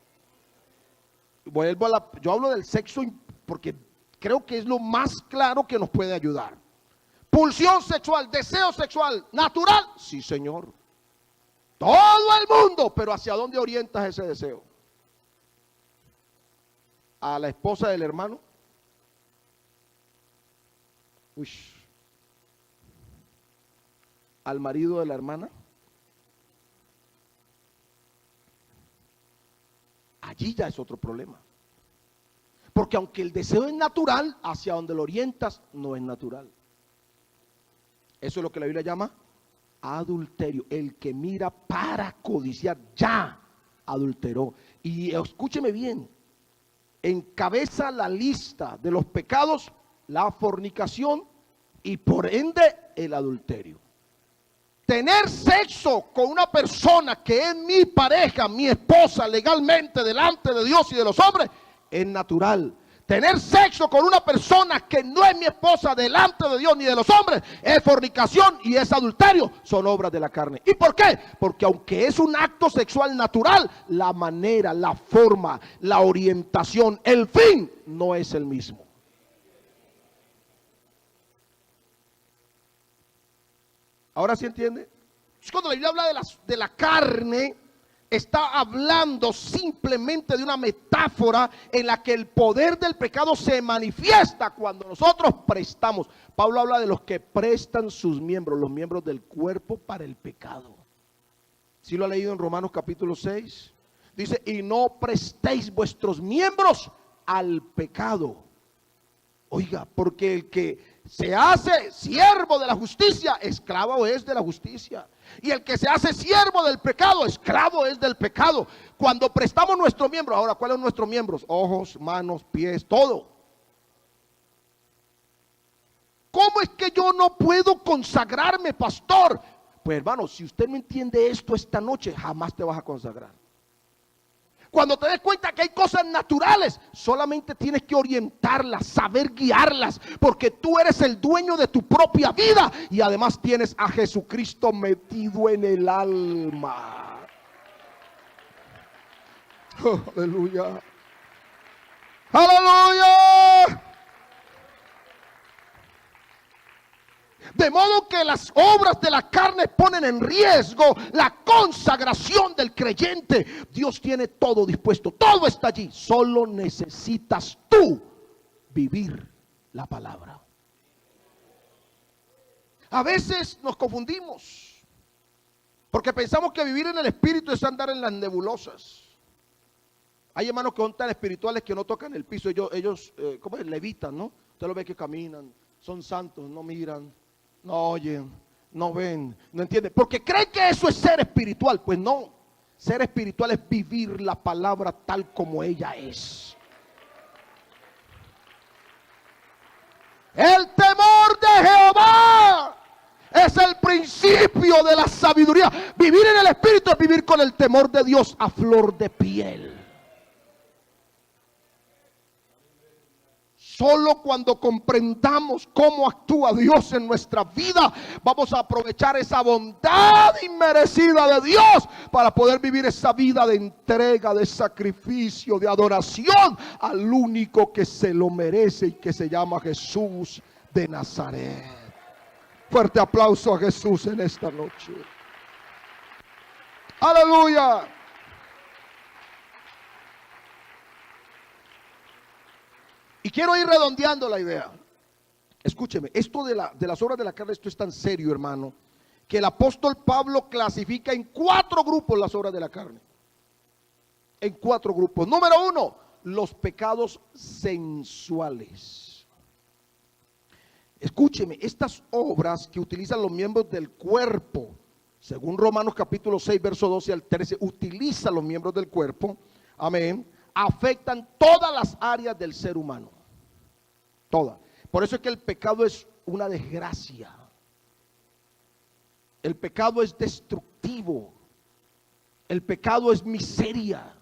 Yo hablo del sexo porque creo que es lo más claro que nos puede ayudar. Pulsión sexual, deseo sexual, natural, sí señor. Todo el mundo, pero ¿hacia dónde orientas ese deseo? ¿A la esposa del hermano? Uy. ¿Al marido de la hermana? Allí ya es otro problema. Porque aunque el deseo es natural, hacia donde lo orientas no es natural. Eso es lo que la Biblia llama adulterio. El que mira para codiciar ya adulteró. Y escúcheme bien, encabeza la lista de los pecados la fornicación y por ende el adulterio. Tener sexo con una persona que es mi pareja, mi esposa legalmente delante de Dios y de los hombres es natural. Tener sexo con una persona que no es mi esposa delante de Dios ni de los hombres es fornicación y es adulterio, son obras de la carne. ¿Y por qué? Porque aunque es un acto sexual natural, la manera, la forma, la orientación, el fin no es el mismo. ¿Ahora sí entiende? Cuando la Biblia habla de la carne, está hablando simplemente de una metáfora en la que el poder del pecado se manifiesta cuando nosotros prestamos. Pablo habla de los que prestan sus miembros, los miembros del cuerpo para el pecado. ¿Sí lo ha leído en Romanos capítulo 6? Dice, y no prestéis vuestros miembros al pecado. Oiga, porque el que se hace siervo de la justicia, esclavo es de la justicia. Y el que se hace siervo del pecado, esclavo es del pecado. Cuando prestamos nuestros miembros, ahora, ¿cuáles son nuestros miembros? Ojos, manos, pies, todo. ¿Cómo es que yo no puedo consagrarme, pastor? Pues hermano, si usted no entiende esto esta noche, jamás te vas a consagrar. Cuando te des cuenta que hay cosas naturales, solamente tienes que orientarlas, saber guiarlas, porque tú eres el dueño de tu propia vida y además tienes a Jesucristo metido en el alma. Oh, aleluya. Aleluya. De modo que las obras de la carne ponen en riesgo la consagración del creyente. Dios tiene todo dispuesto, todo está allí. Solo necesitas tú vivir la palabra. A veces nos confundimos porque pensamos que vivir en el Espíritu es andar en las nebulosas. Hay hermanos que son tan espirituales que no tocan el piso. Ellos ¿cómo es? Levitan, ¿no? Usted lo ve que caminan, son santos, no miran, no oyen, no ven, no entienden, porque creen que eso es ser espiritual. Pues no, ser espiritual es vivir la palabra tal como ella es. El temor de Jehová es el principio de la sabiduría. Vivir en el Espíritu es vivir con el temor de Dios a flor de piel. Solo cuando comprendamos cómo actúa Dios en nuestra vida, vamos a aprovechar esa bondad inmerecida de Dios para poder vivir esa vida de entrega, de sacrificio, de adoración al único que se lo merece y que se llama Jesús de Nazaret. Fuerte aplauso a Jesús en esta noche. Aleluya. Y quiero ir redondeando la idea. Escúcheme, esto de las obras de la carne, esto es tan serio, hermano, que el apóstol Pablo clasifica en 4 grupos las obras de la carne. En 4 grupos. Número 1, los pecados sensuales. Escúcheme, estas obras que utilizan los miembros del cuerpo, según Romanos capítulo 6, verso 12 al 13, utilizan los miembros del cuerpo, amén, afectan todas las áreas del ser humano. Todas. Por eso es que el pecado es una desgracia. El pecado es destructivo. El pecado es miseria.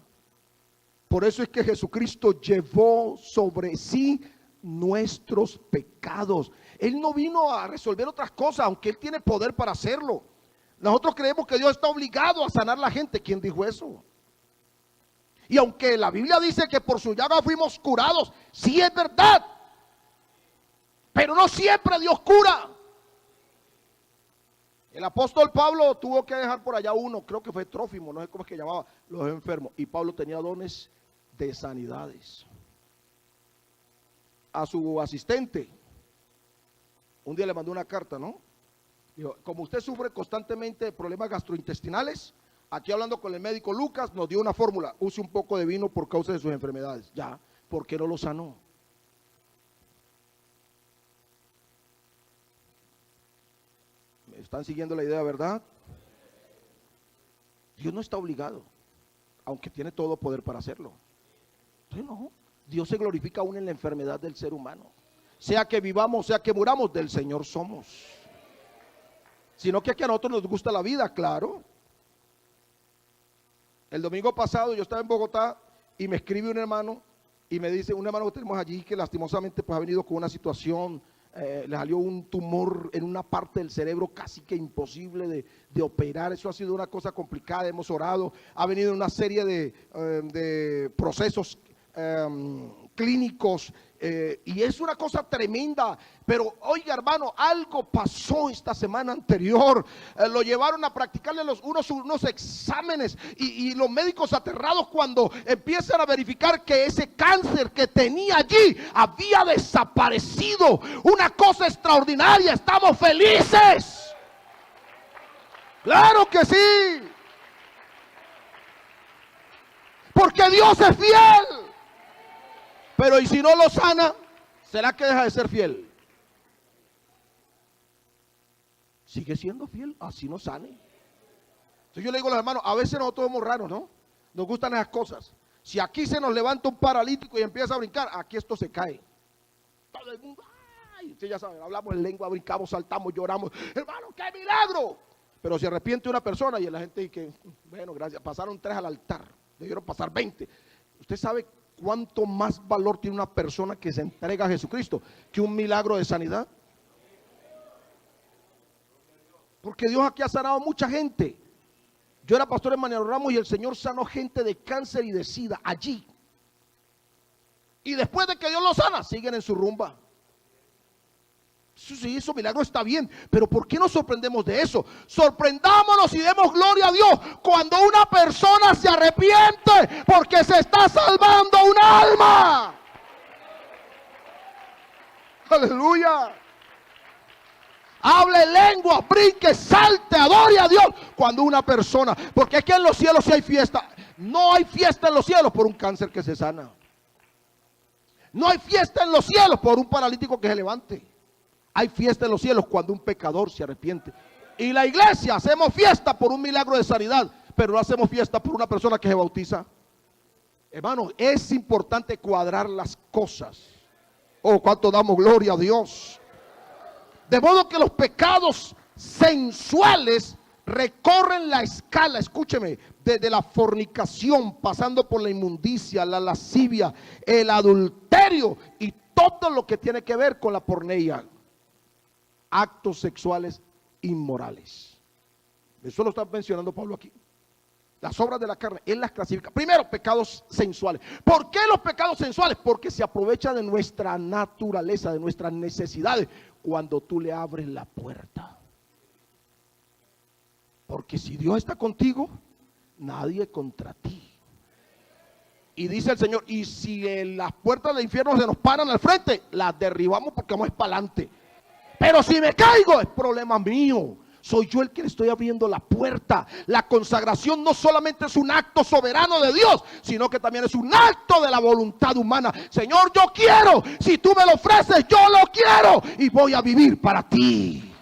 Por eso es que Jesucristo llevó sobre sí nuestros pecados. Él no vino a resolver otras cosas, aunque Él tiene poder para hacerlo. Nosotros creemos que Dios está obligado a sanar a la gente. ¿Quién dijo eso? Y aunque la Biblia dice que por su llaga fuimos curados, sí es verdad. Pero no siempre Dios cura. El apóstol Pablo tuvo que dejar por allá uno, creo que fue Trófimo, no sé cómo es que llamaba, los enfermos. Y Pablo tenía dones de sanidades. A su asistente, un día le mandó una carta, ¿no? Dijo, como usted sufre constantemente de problemas gastrointestinales, aquí hablando con el médico Lucas, nos dio una fórmula: use un poco de vino por causa de sus enfermedades. Ya, ¿por qué no lo sanó? ¿Me están siguiendo la idea, verdad? Dios no está obligado, aunque tiene todo poder para hacerlo. Entonces no, Dios se glorifica aún en la enfermedad del ser humano. Sea que vivamos, sea que muramos, del Señor somos. Sino que aquí a nosotros nos gusta la vida, claro. El domingo pasado yo estaba en Bogotá y me escribe un hermano y me dice, un hermano que tenemos allí que lastimosamente pues ha venido con una situación, le salió un tumor en una parte del cerebro casi que imposible de operar. Eso ha sido una cosa complicada, hemos orado, ha venido una serie de procesos clínicos, y es una cosa tremenda. Pero oiga, hermano, algo pasó esta semana anterior. Lo llevaron a practicarle unos exámenes y los médicos aterrados cuando empiezan a verificar que ese cáncer que tenía allí había desaparecido. Una cosa extraordinaria, estamos felices. Claro que sí, porque Dios es fiel. Pero ¿y si no lo sana? ¿Será que deja de ser fiel? Sigue siendo fiel, así no sane. Entonces yo le digo a los hermanos, a veces nosotros somos raros, ¿no? Nos gustan esas cosas. Si aquí se nos levanta un paralítico y empieza a brincar, aquí esto se cae. Todo el mundo, ay, usted ya sabe, hablamos en lengua, brincamos, saltamos, lloramos. Hermano, ¡qué milagro! Pero se arrepiente una persona y la gente dice, bueno, gracias, pasaron 3 al altar, debieron pasar 20. Usted sabe cuánto más valor tiene una persona que se entrega a Jesucristo que un milagro de sanidad. Porque Dios aquí ha sanado a mucha gente. Yo era pastor en Mariano Ramos y el Señor sanó gente de cáncer y de sida allí. Y después de que Dios los sana, siguen en su rumba. Sí, eso milagro está bien, pero ¿por qué nos sorprendemos de eso? Sorprendámonos y demos gloria a Dios cuando una persona se arrepiente porque se está salvando un alma. Aleluya. Hable lengua, brinque, salte, adore a Dios cuando una persona, porque aquí en los cielos sí hay fiesta. No hay fiesta en los cielos por un cáncer que se sana. No hay fiesta en los cielos por un paralítico que se levante. Hay fiesta en los cielos cuando un pecador se arrepiente. Y la iglesia hacemos fiesta por un milagro de sanidad, pero no hacemos fiesta por una persona que se bautiza. Hermano, es importante cuadrar las cosas. Oh, cuánto damos gloria a Dios. De modo que los pecados sensuales recorren la escala, escúcheme, desde la fornicación, pasando por la inmundicia, la lascivia, el adulterio y todo lo que tiene que ver con la porneia. Actos sexuales inmorales. Eso lo está mencionando Pablo aquí. Las obras de la carne, él las clasifica. Primero, pecados sensuales. ¿Por qué los pecados sensuales? Porque se aprovecha de nuestra naturaleza, de nuestras necesidades, cuando tú le abres la puerta. Porque si Dios está contigo, nadie contra ti. Y dice el Señor, y si en las puertas del infierno se nos paran al frente, las derribamos porque vamos para adelante. Pero si me caigo, es problema mío. Soy yo el que le estoy abriendo la puerta. La consagración no solamente es un acto soberano de Dios, sino que también es un acto de la voluntad humana. Señor, yo quiero. Si tú me lo ofreces, yo lo quiero. Y voy a vivir para ti.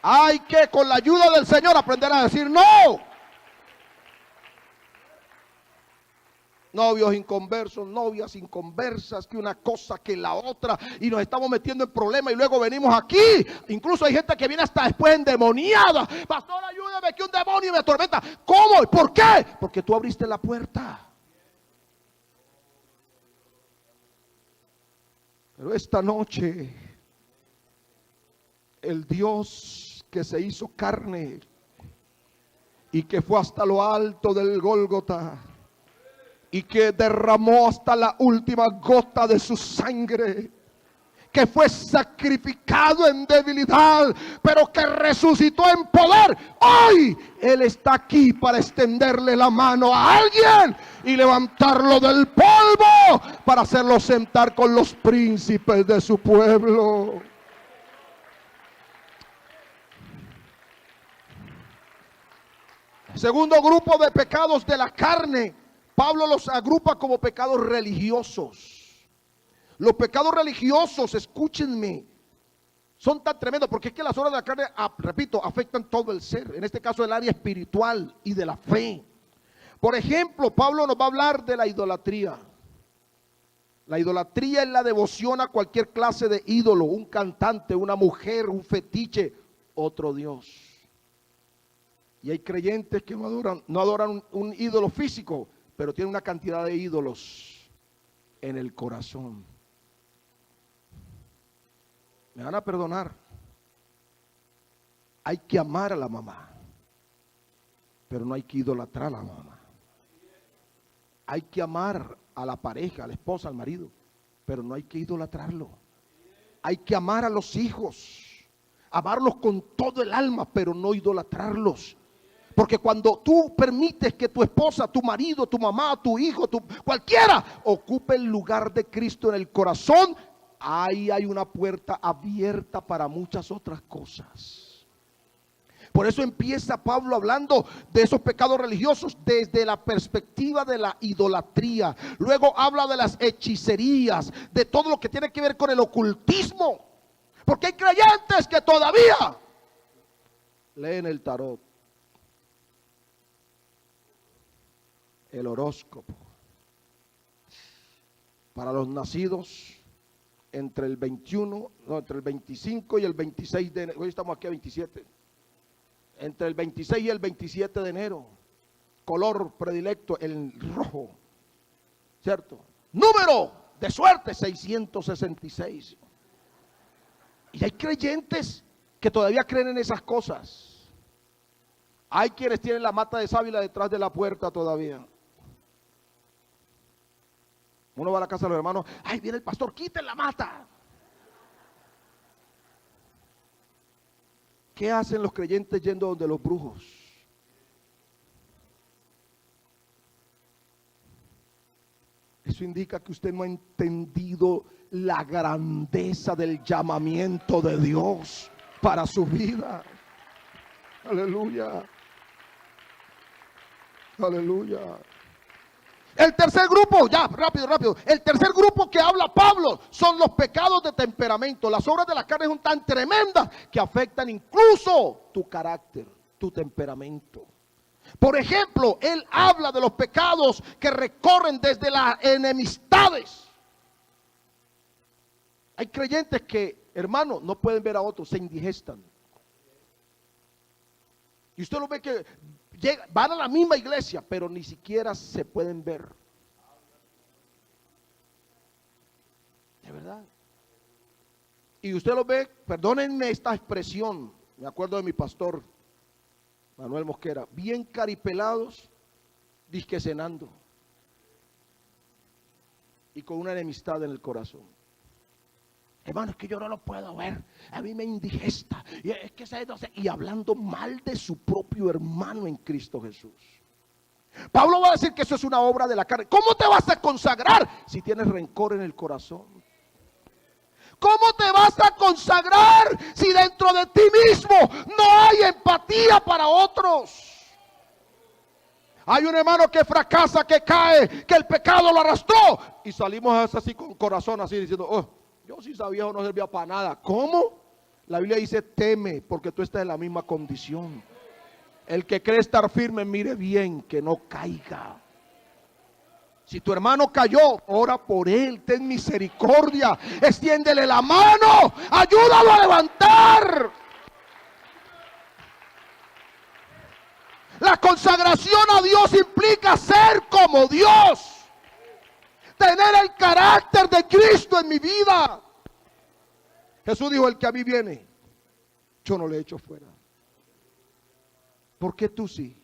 Hay que, con la ayuda del Señor, aprender a decir no. Novios inconversos, novias inconversas, que una cosa que la otra, y nos estamos metiendo en problemas y luego venimos aquí. Incluso hay gente que viene hasta después endemoniada. Pastor, ayúdame que un demonio me atormenta. ¿Cómo? ¿Por qué? Porque tú abriste la puerta. Pero esta noche, el Dios que se hizo carne y que fue hasta lo alto del Gólgota y que derramó hasta la última gota de su sangre, que fue sacrificado en debilidad, pero que resucitó en poder. Hoy Él está aquí para extenderle la mano a alguien y levantarlo del polvo para hacerlo sentar con los príncipes de su pueblo. Segundo grupo de pecados de la carne, Pablo los agrupa como pecados religiosos. Los pecados religiosos, escúchenme, son tan tremendos porque es que las obras de la carne, repito, afectan todo el ser. En este caso el área espiritual y de la fe. Por ejemplo, Pablo nos va a hablar de la idolatría. La idolatría es la devoción a cualquier clase de ídolo, un cantante, una mujer, un fetiche, otro Dios. Y hay creyentes que no adoran un ídolo físico, pero tienen una cantidad de ídolos en el corazón. Me van a perdonar. Hay que amar a la mamá, pero no hay que idolatrar a la mamá. Hay que amar a la pareja, a la esposa, al marido, pero no hay que idolatrarlo. Hay que amar a los hijos, amarlos con todo el alma, pero no idolatrarlos. Porque cuando tú permites que tu esposa, tu marido, tu mamá, tu hijo, cualquiera ocupe el lugar de Cristo en el corazón, ahí hay una puerta abierta para muchas otras cosas. Por eso empieza Pablo hablando de esos pecados religiosos desde la perspectiva de la idolatría. Luego habla de las hechicerías, de todo lo que tiene que ver con el ocultismo. Porque hay creyentes que todavía leen el tarot, el horóscopo. Para los nacidos entre el 25 y el 26 de enero. Hoy estamos aquí a 27. Entre el 26 y el 27 de enero. Color predilecto, el rojo. ¿Cierto? Número de suerte, 666. Y hay creyentes que todavía creen en esas cosas. Hay quienes tienen la mata de sábila detrás de la puerta todavía. Uno va a la casa de los hermanos, ay, viene el pastor, quiten la mata. ¿Qué hacen los creyentes yendo donde los brujos? Eso indica que usted no ha entendido la grandeza del llamamiento de Dios para su vida. Aleluya. Aleluya. El tercer grupo, ya, rápido. El tercer grupo que habla Pablo son los pecados de temperamento. Las obras de la carne son tan tremendas que afectan incluso tu carácter, tu temperamento. Por ejemplo, él habla de los pecados que recorren desde las enemistades. Hay creyentes que, hermano, no pueden ver a otros, se indigestan. Y usted lo ve que van a la misma iglesia, pero ni siquiera se pueden ver. De verdad. Y usted lo ve, perdónenme esta expresión, me acuerdo de mi pastor Manuel Mosquera, bien caripelados, disque cenando y con una enemistad en el corazón. Hermano, es que yo no lo puedo ver, a mí me indigesta, y es que y hablando mal de su propio hermano en Cristo Jesús. Pablo va a decir que eso es una obra de la carne. ¿Cómo te vas a consagrar si tienes rencor en el corazón? ¿Cómo te vas a consagrar si dentro de ti mismo no hay empatía para otros? Hay un hermano que fracasa, que cae, que el pecado lo arrastró, y salimos así con corazón así diciendo, oh, yo sí sabía, no servía para nada. ¿Cómo? La Biblia dice, teme, porque tú estás en la misma condición. El que cree estar firme, mire bien, que no caiga. Si tu hermano cayó, ora por él, ten misericordia, extiéndele la mano, ayúdalo a levantar. La consagración a Dios implica ser como Dios, tener el carácter de Cristo en mi vida. Jesús dijo: el que a mí viene, yo no le echo fuera. ¿Por qué tú sí?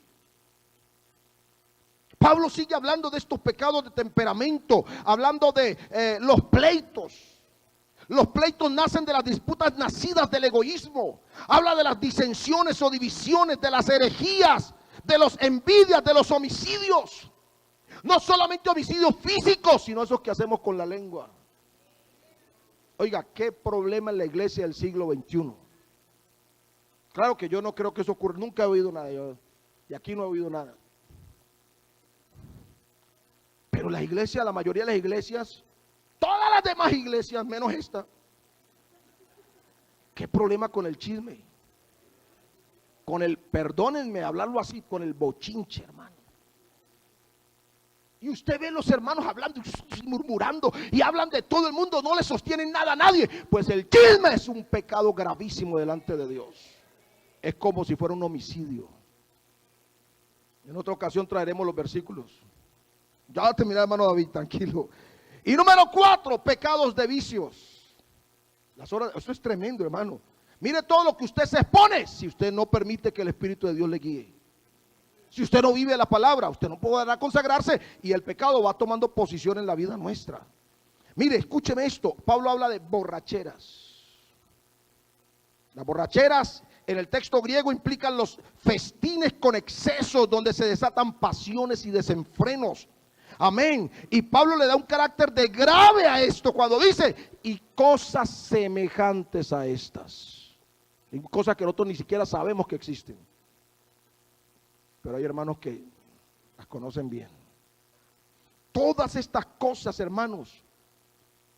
Pablo sigue hablando de estos pecados de temperamento, hablando de los pleitos. Los pleitos nacen de las disputas nacidas del egoísmo. Habla de las disensiones o divisiones, de las herejías, de las envidias, de los homicidios. No solamente homicidios físicos, sino esos que hacemos con la lengua. Oiga, qué problema en la iglesia del siglo XXI. Claro que yo no creo que eso ocurra, nunca he oído nada, y aquí no he oído nada. Pero la iglesia, la mayoría de las iglesias, todas las demás iglesias, menos esta, ¿qué problema con el chisme? Con el, perdónenme hablarlo así, con el bochinche, hermano. Y usted ve los hermanos hablando y murmurando y hablan de todo el mundo, no le sostienen nada a nadie. Pues el chisme es un pecado gravísimo delante de Dios. Es como si fuera un homicidio. En otra ocasión traeremos los versículos. Ya terminé, hermano David, tranquilo. Y número 4, pecados de vicios. Eso es tremendo, hermano. Mire todo lo que usted se expone si usted no permite que el Espíritu de Dios le guíe. Si usted no vive la palabra, usted no podrá consagrarse y el pecado va tomando posición en la vida nuestra. Mire, escúcheme esto. Pablo habla de borracheras. Las borracheras en el texto griego implican los festines con excesos donde se desatan pasiones y desenfrenos. Amén. Y Pablo le da un carácter de grave a esto cuando dice: y cosas semejantes a estas. Y cosas que nosotros ni siquiera sabemos que existen. Pero hay hermanos que las conocen bien. Todas estas cosas, hermanos,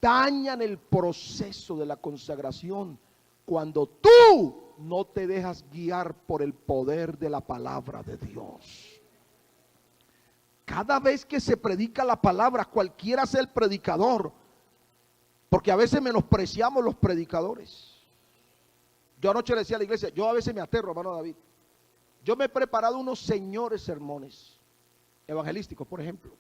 dañan el proceso de la consagración cuando tú no te dejas guiar por el poder de la palabra de Dios. Cada vez que se predica la palabra, cualquiera sea el predicador, porque a veces menospreciamos los predicadores. Yo anoche le decía a la iglesia, yo a veces me aterro, hermano David. Yo me he preparado unos señores sermones evangelísticos, por ejemplo.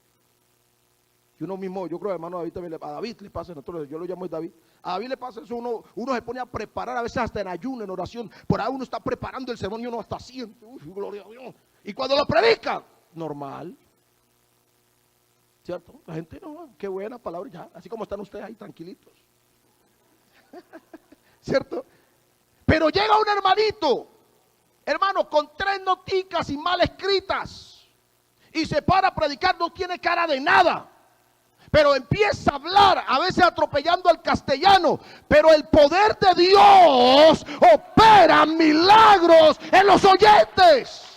Y uno mismo, yo creo, hermano David también, a David le pasa, nosotros, yo lo llamo David. A David le pasa eso, uno se pone a preparar, a veces hasta en ayuno, en oración. Por ahí uno está preparando el sermón y uno hasta siente, gloria a Dios. Y cuando lo predica, normal. ¿Cierto? La gente, no, qué buena palabra, ya, así como están ustedes ahí tranquilitos. ¿Cierto? Pero llega un hermanito, hermano, con 3 noticas y mal escritas, y se para a predicar, no tiene cara de nada, pero empieza a hablar, a veces atropellando al castellano, pero el poder de Dios opera milagros en los oyentes.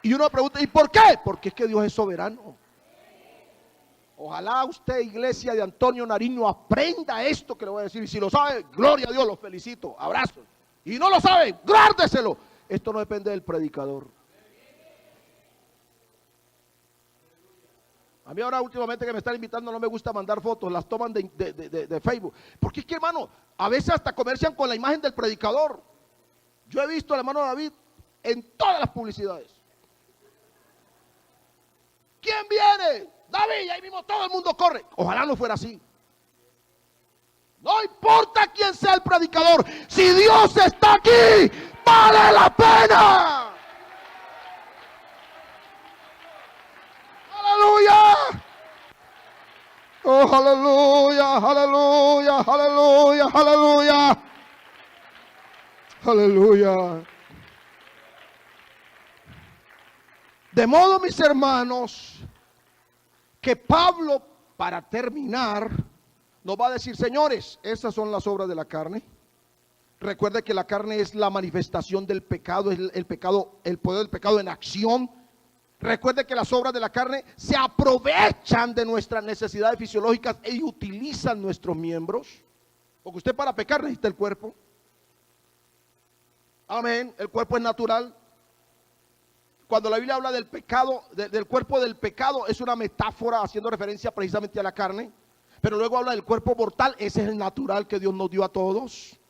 Y uno pregunta, ¿y por qué? Porque es que Dios es soberano. Ojalá usted, iglesia de Antonio Nariño, aprenda esto que le voy a decir. Y si lo sabe, gloria a Dios, los felicito, abrazos. Y no lo sabe, guárdeselo. Esto no depende del predicador. A mí ahora últimamente que me están invitando no me gusta mandar fotos, las toman de Facebook. Porque es que, hermano, a veces hasta comercian con la imagen del predicador. Yo he visto al hermano David en todas las publicidades. ¿Quién viene? David, y ahí mismo todo el mundo corre. Ojalá no fuera así. No importa quién sea el predicador, si Dios está aquí, vale la pena. Aleluya. Oh, aleluya, aleluya, aleluya, aleluya. Aleluya. De modo, mis hermanos, que Pablo, para terminar, nos va a decir: señores, esas son las obras de la carne. Recuerde que la carne es la manifestación del pecado, es el pecado, el poder del pecado en acción. Recuerde que las obras de la carne se aprovechan de nuestras necesidades fisiológicas y utilizan nuestros miembros. Porque usted, para pecar, necesita el cuerpo. Amén, el cuerpo es natural. cuando la Biblia habla del pecado, del cuerpo del pecado, es una metáfora haciendo referencia precisamente a la carne. Pero luego habla del cuerpo mortal, ese es el natural que Dios nos dio a todos.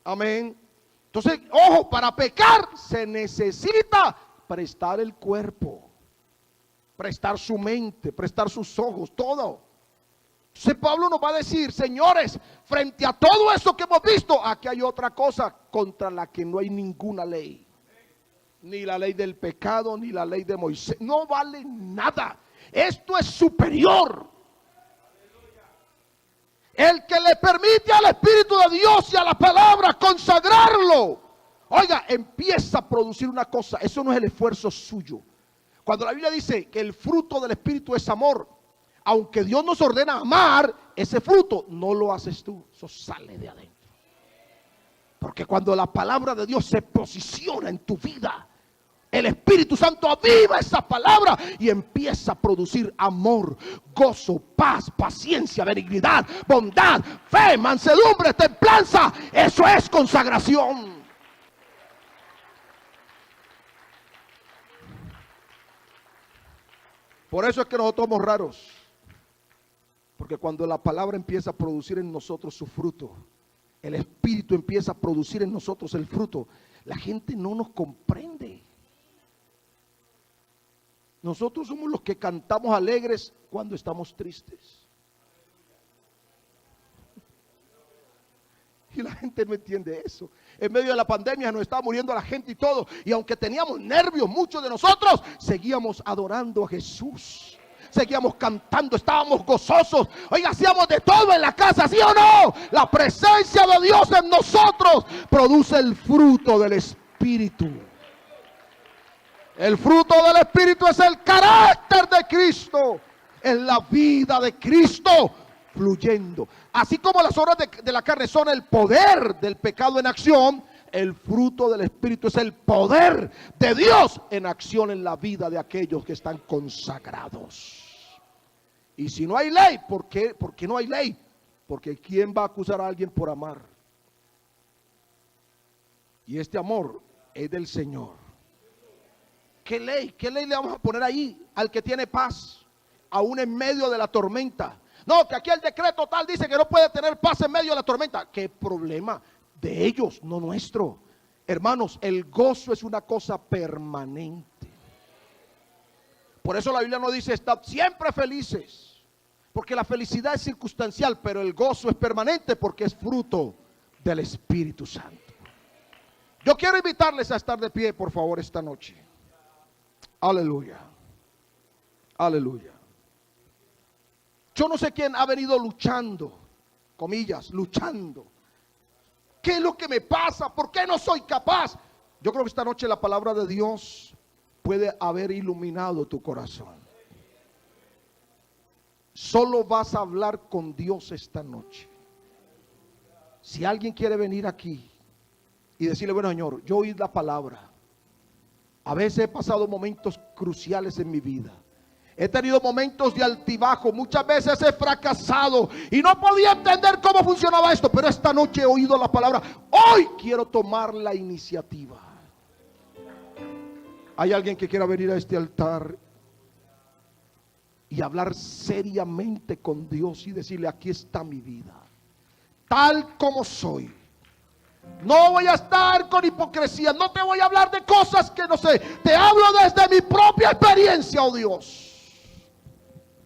Amén. Entonces, ojo, para pecar se necesita prestar el cuerpo, prestar su mente, prestar sus ojos, todo. Entonces Pablo nos va a decir, señores, frente a todo eso que hemos visto, aquí hay otra cosa contra la que no hay ninguna ley. Ni la ley del pecado, ni la ley de Moisés. No vale nada. Esto es superior. El que le permite al Espíritu de Dios y a la palabra consagrarlo, oiga, empieza a producir una cosa. Eso no es el esfuerzo suyo. Cuando la Biblia dice que el fruto del Espíritu es amor, aunque Dios nos ordena amar, ese fruto no lo haces tú, eso sale de adentro. Porque cuando la palabra de Dios se posiciona en tu vida, el Espíritu Santo aviva esa palabra y empieza a producir amor, gozo, paz, paciencia, benignidad, bondad, fe, mansedumbre, templanza. Eso es consagración. Por eso es que nosotros somos raros. Porque cuando la palabra empieza a producir en nosotros su fruto, el Espíritu empieza a producir en nosotros el fruto, la gente no nos comprende. Nosotros somos los que cantamos alegres cuando estamos tristes. Y la gente no entiende eso. En medio de la pandemia nos estaba muriendo la gente y todo. Y aunque teníamos nervios, muchos de nosotros seguíamos adorando a Jesús. Seguíamos cantando, estábamos gozosos. Oiga, hacíamos de todo en la casa, ¿sí o no? La presencia de Dios en nosotros produce el fruto del Espíritu. El fruto del Espíritu es el carácter de Cristo, es la vida de Cristo fluyendo. Así como las obras de la carne son el poder del pecado en acción, el fruto del Espíritu es el poder de Dios en acción en la vida de aquellos que están consagrados. Y si no hay ley, ¿por qué no hay ley? Porque ¿quién va a acusar a alguien por amar? Y este amor es del Señor. ¿Qué ley? ¿Qué ley le vamos a poner ahí al que tiene paz, aún en medio de la tormenta? No, que aquí el decreto tal dice que no puede tener paz en medio de la tormenta. ¿Qué problema? De ellos, no nuestro. Hermanos, el gozo es una cosa permanente. Por eso la Biblia nos dice, estad siempre felices. Porque la felicidad es circunstancial, pero el gozo es permanente porque es fruto del Espíritu Santo. Yo quiero invitarles a estar de pie, por favor, esta noche. Aleluya. Aleluya. Yo no sé quién ha venido luchando, comillas, luchando. ¿Qué es lo que me pasa? ¿Por qué no soy capaz? Yo creo que esta noche la palabra de Dios puede haber iluminado tu corazón. Solo vas a hablar con Dios esta noche. Si alguien quiere venir aquí y decirle, bueno, Señor, yo oí la palabra. A veces he pasado momentos cruciales en mi vida. He tenido momentos de altibajo. Muchas veces he fracasado y no podía entender cómo funcionaba esto. Pero esta noche he oído la palabra. Hoy quiero tomar la iniciativa. ¿Hay alguien que quiera venir a este altar y hablar seriamente con Dios y decirle, aquí está mi vida, tal como soy? No voy a estar con hipocresía. No te voy a hablar de cosas que no sé. Te hablo desde mi propia experiencia, oh Dios.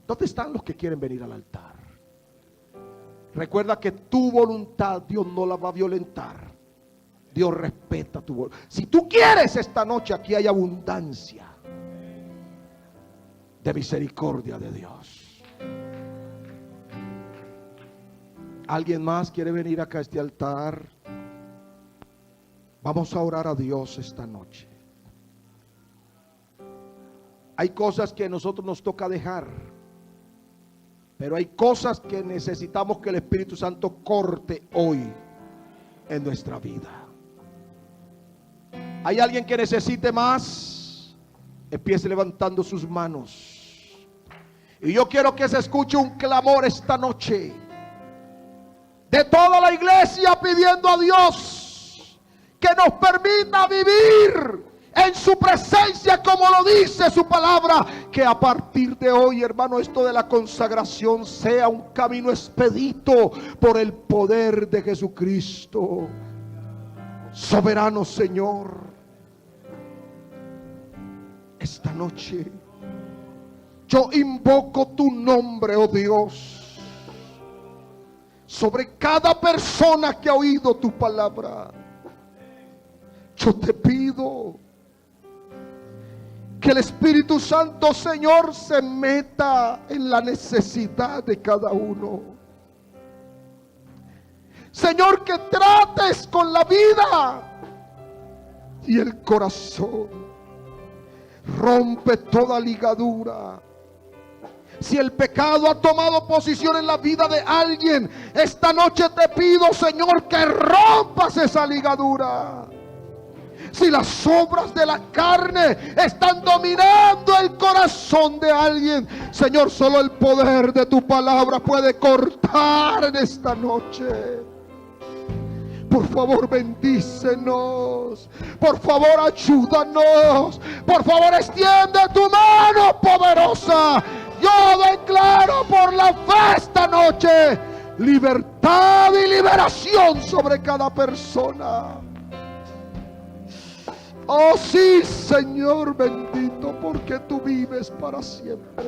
¿Dónde están los que quieren venir al altar? Recuerda que tu voluntad Dios no la va a violentar. Dios respeta tu voluntad. Si tú quieres esta noche, aquí hay abundancia de misericordia de Dios. ¿Alguien más quiere venir acá a este altar? Vamos a orar a Dios esta noche. Hay cosas que a nosotros nos toca dejar, pero hay cosas que necesitamos que el Espíritu Santo corte hoy en nuestra vida. ¿Hay alguien que necesite más? Empiece levantando sus manos. Y yo quiero que se escuche un clamor esta noche de toda la iglesia pidiendo a Dios que nos permita vivir en su presencia, como lo dice su palabra. Que a partir de hoy, hermano, esto de la consagración sea un camino expedito por el poder de Jesucristo. Soberano Señor, esta noche yo invoco tu nombre, oh Dios, sobre cada persona que ha oído tu palabra. Yo te pido que el Espíritu Santo, Señor, se meta en la necesidad de cada uno. Señor, que trates con la vida y el corazón. Rompe toda ligadura. Si el pecado ha tomado posición en la vida de alguien, esta noche te pido, Señor, que rompas esa ligadura. Si las obras de la carne están dominando el corazón de alguien, Señor, solo el poder de tu palabra puede cortar en esta noche. Por favor, bendícenos. Por favor, ayúdanos. Por favor, extiende tu mano poderosa. Yo declaro por la fe esta noche libertad y liberación sobre cada persona. Oh sí, Señor bendito, porque tú vives para siempre.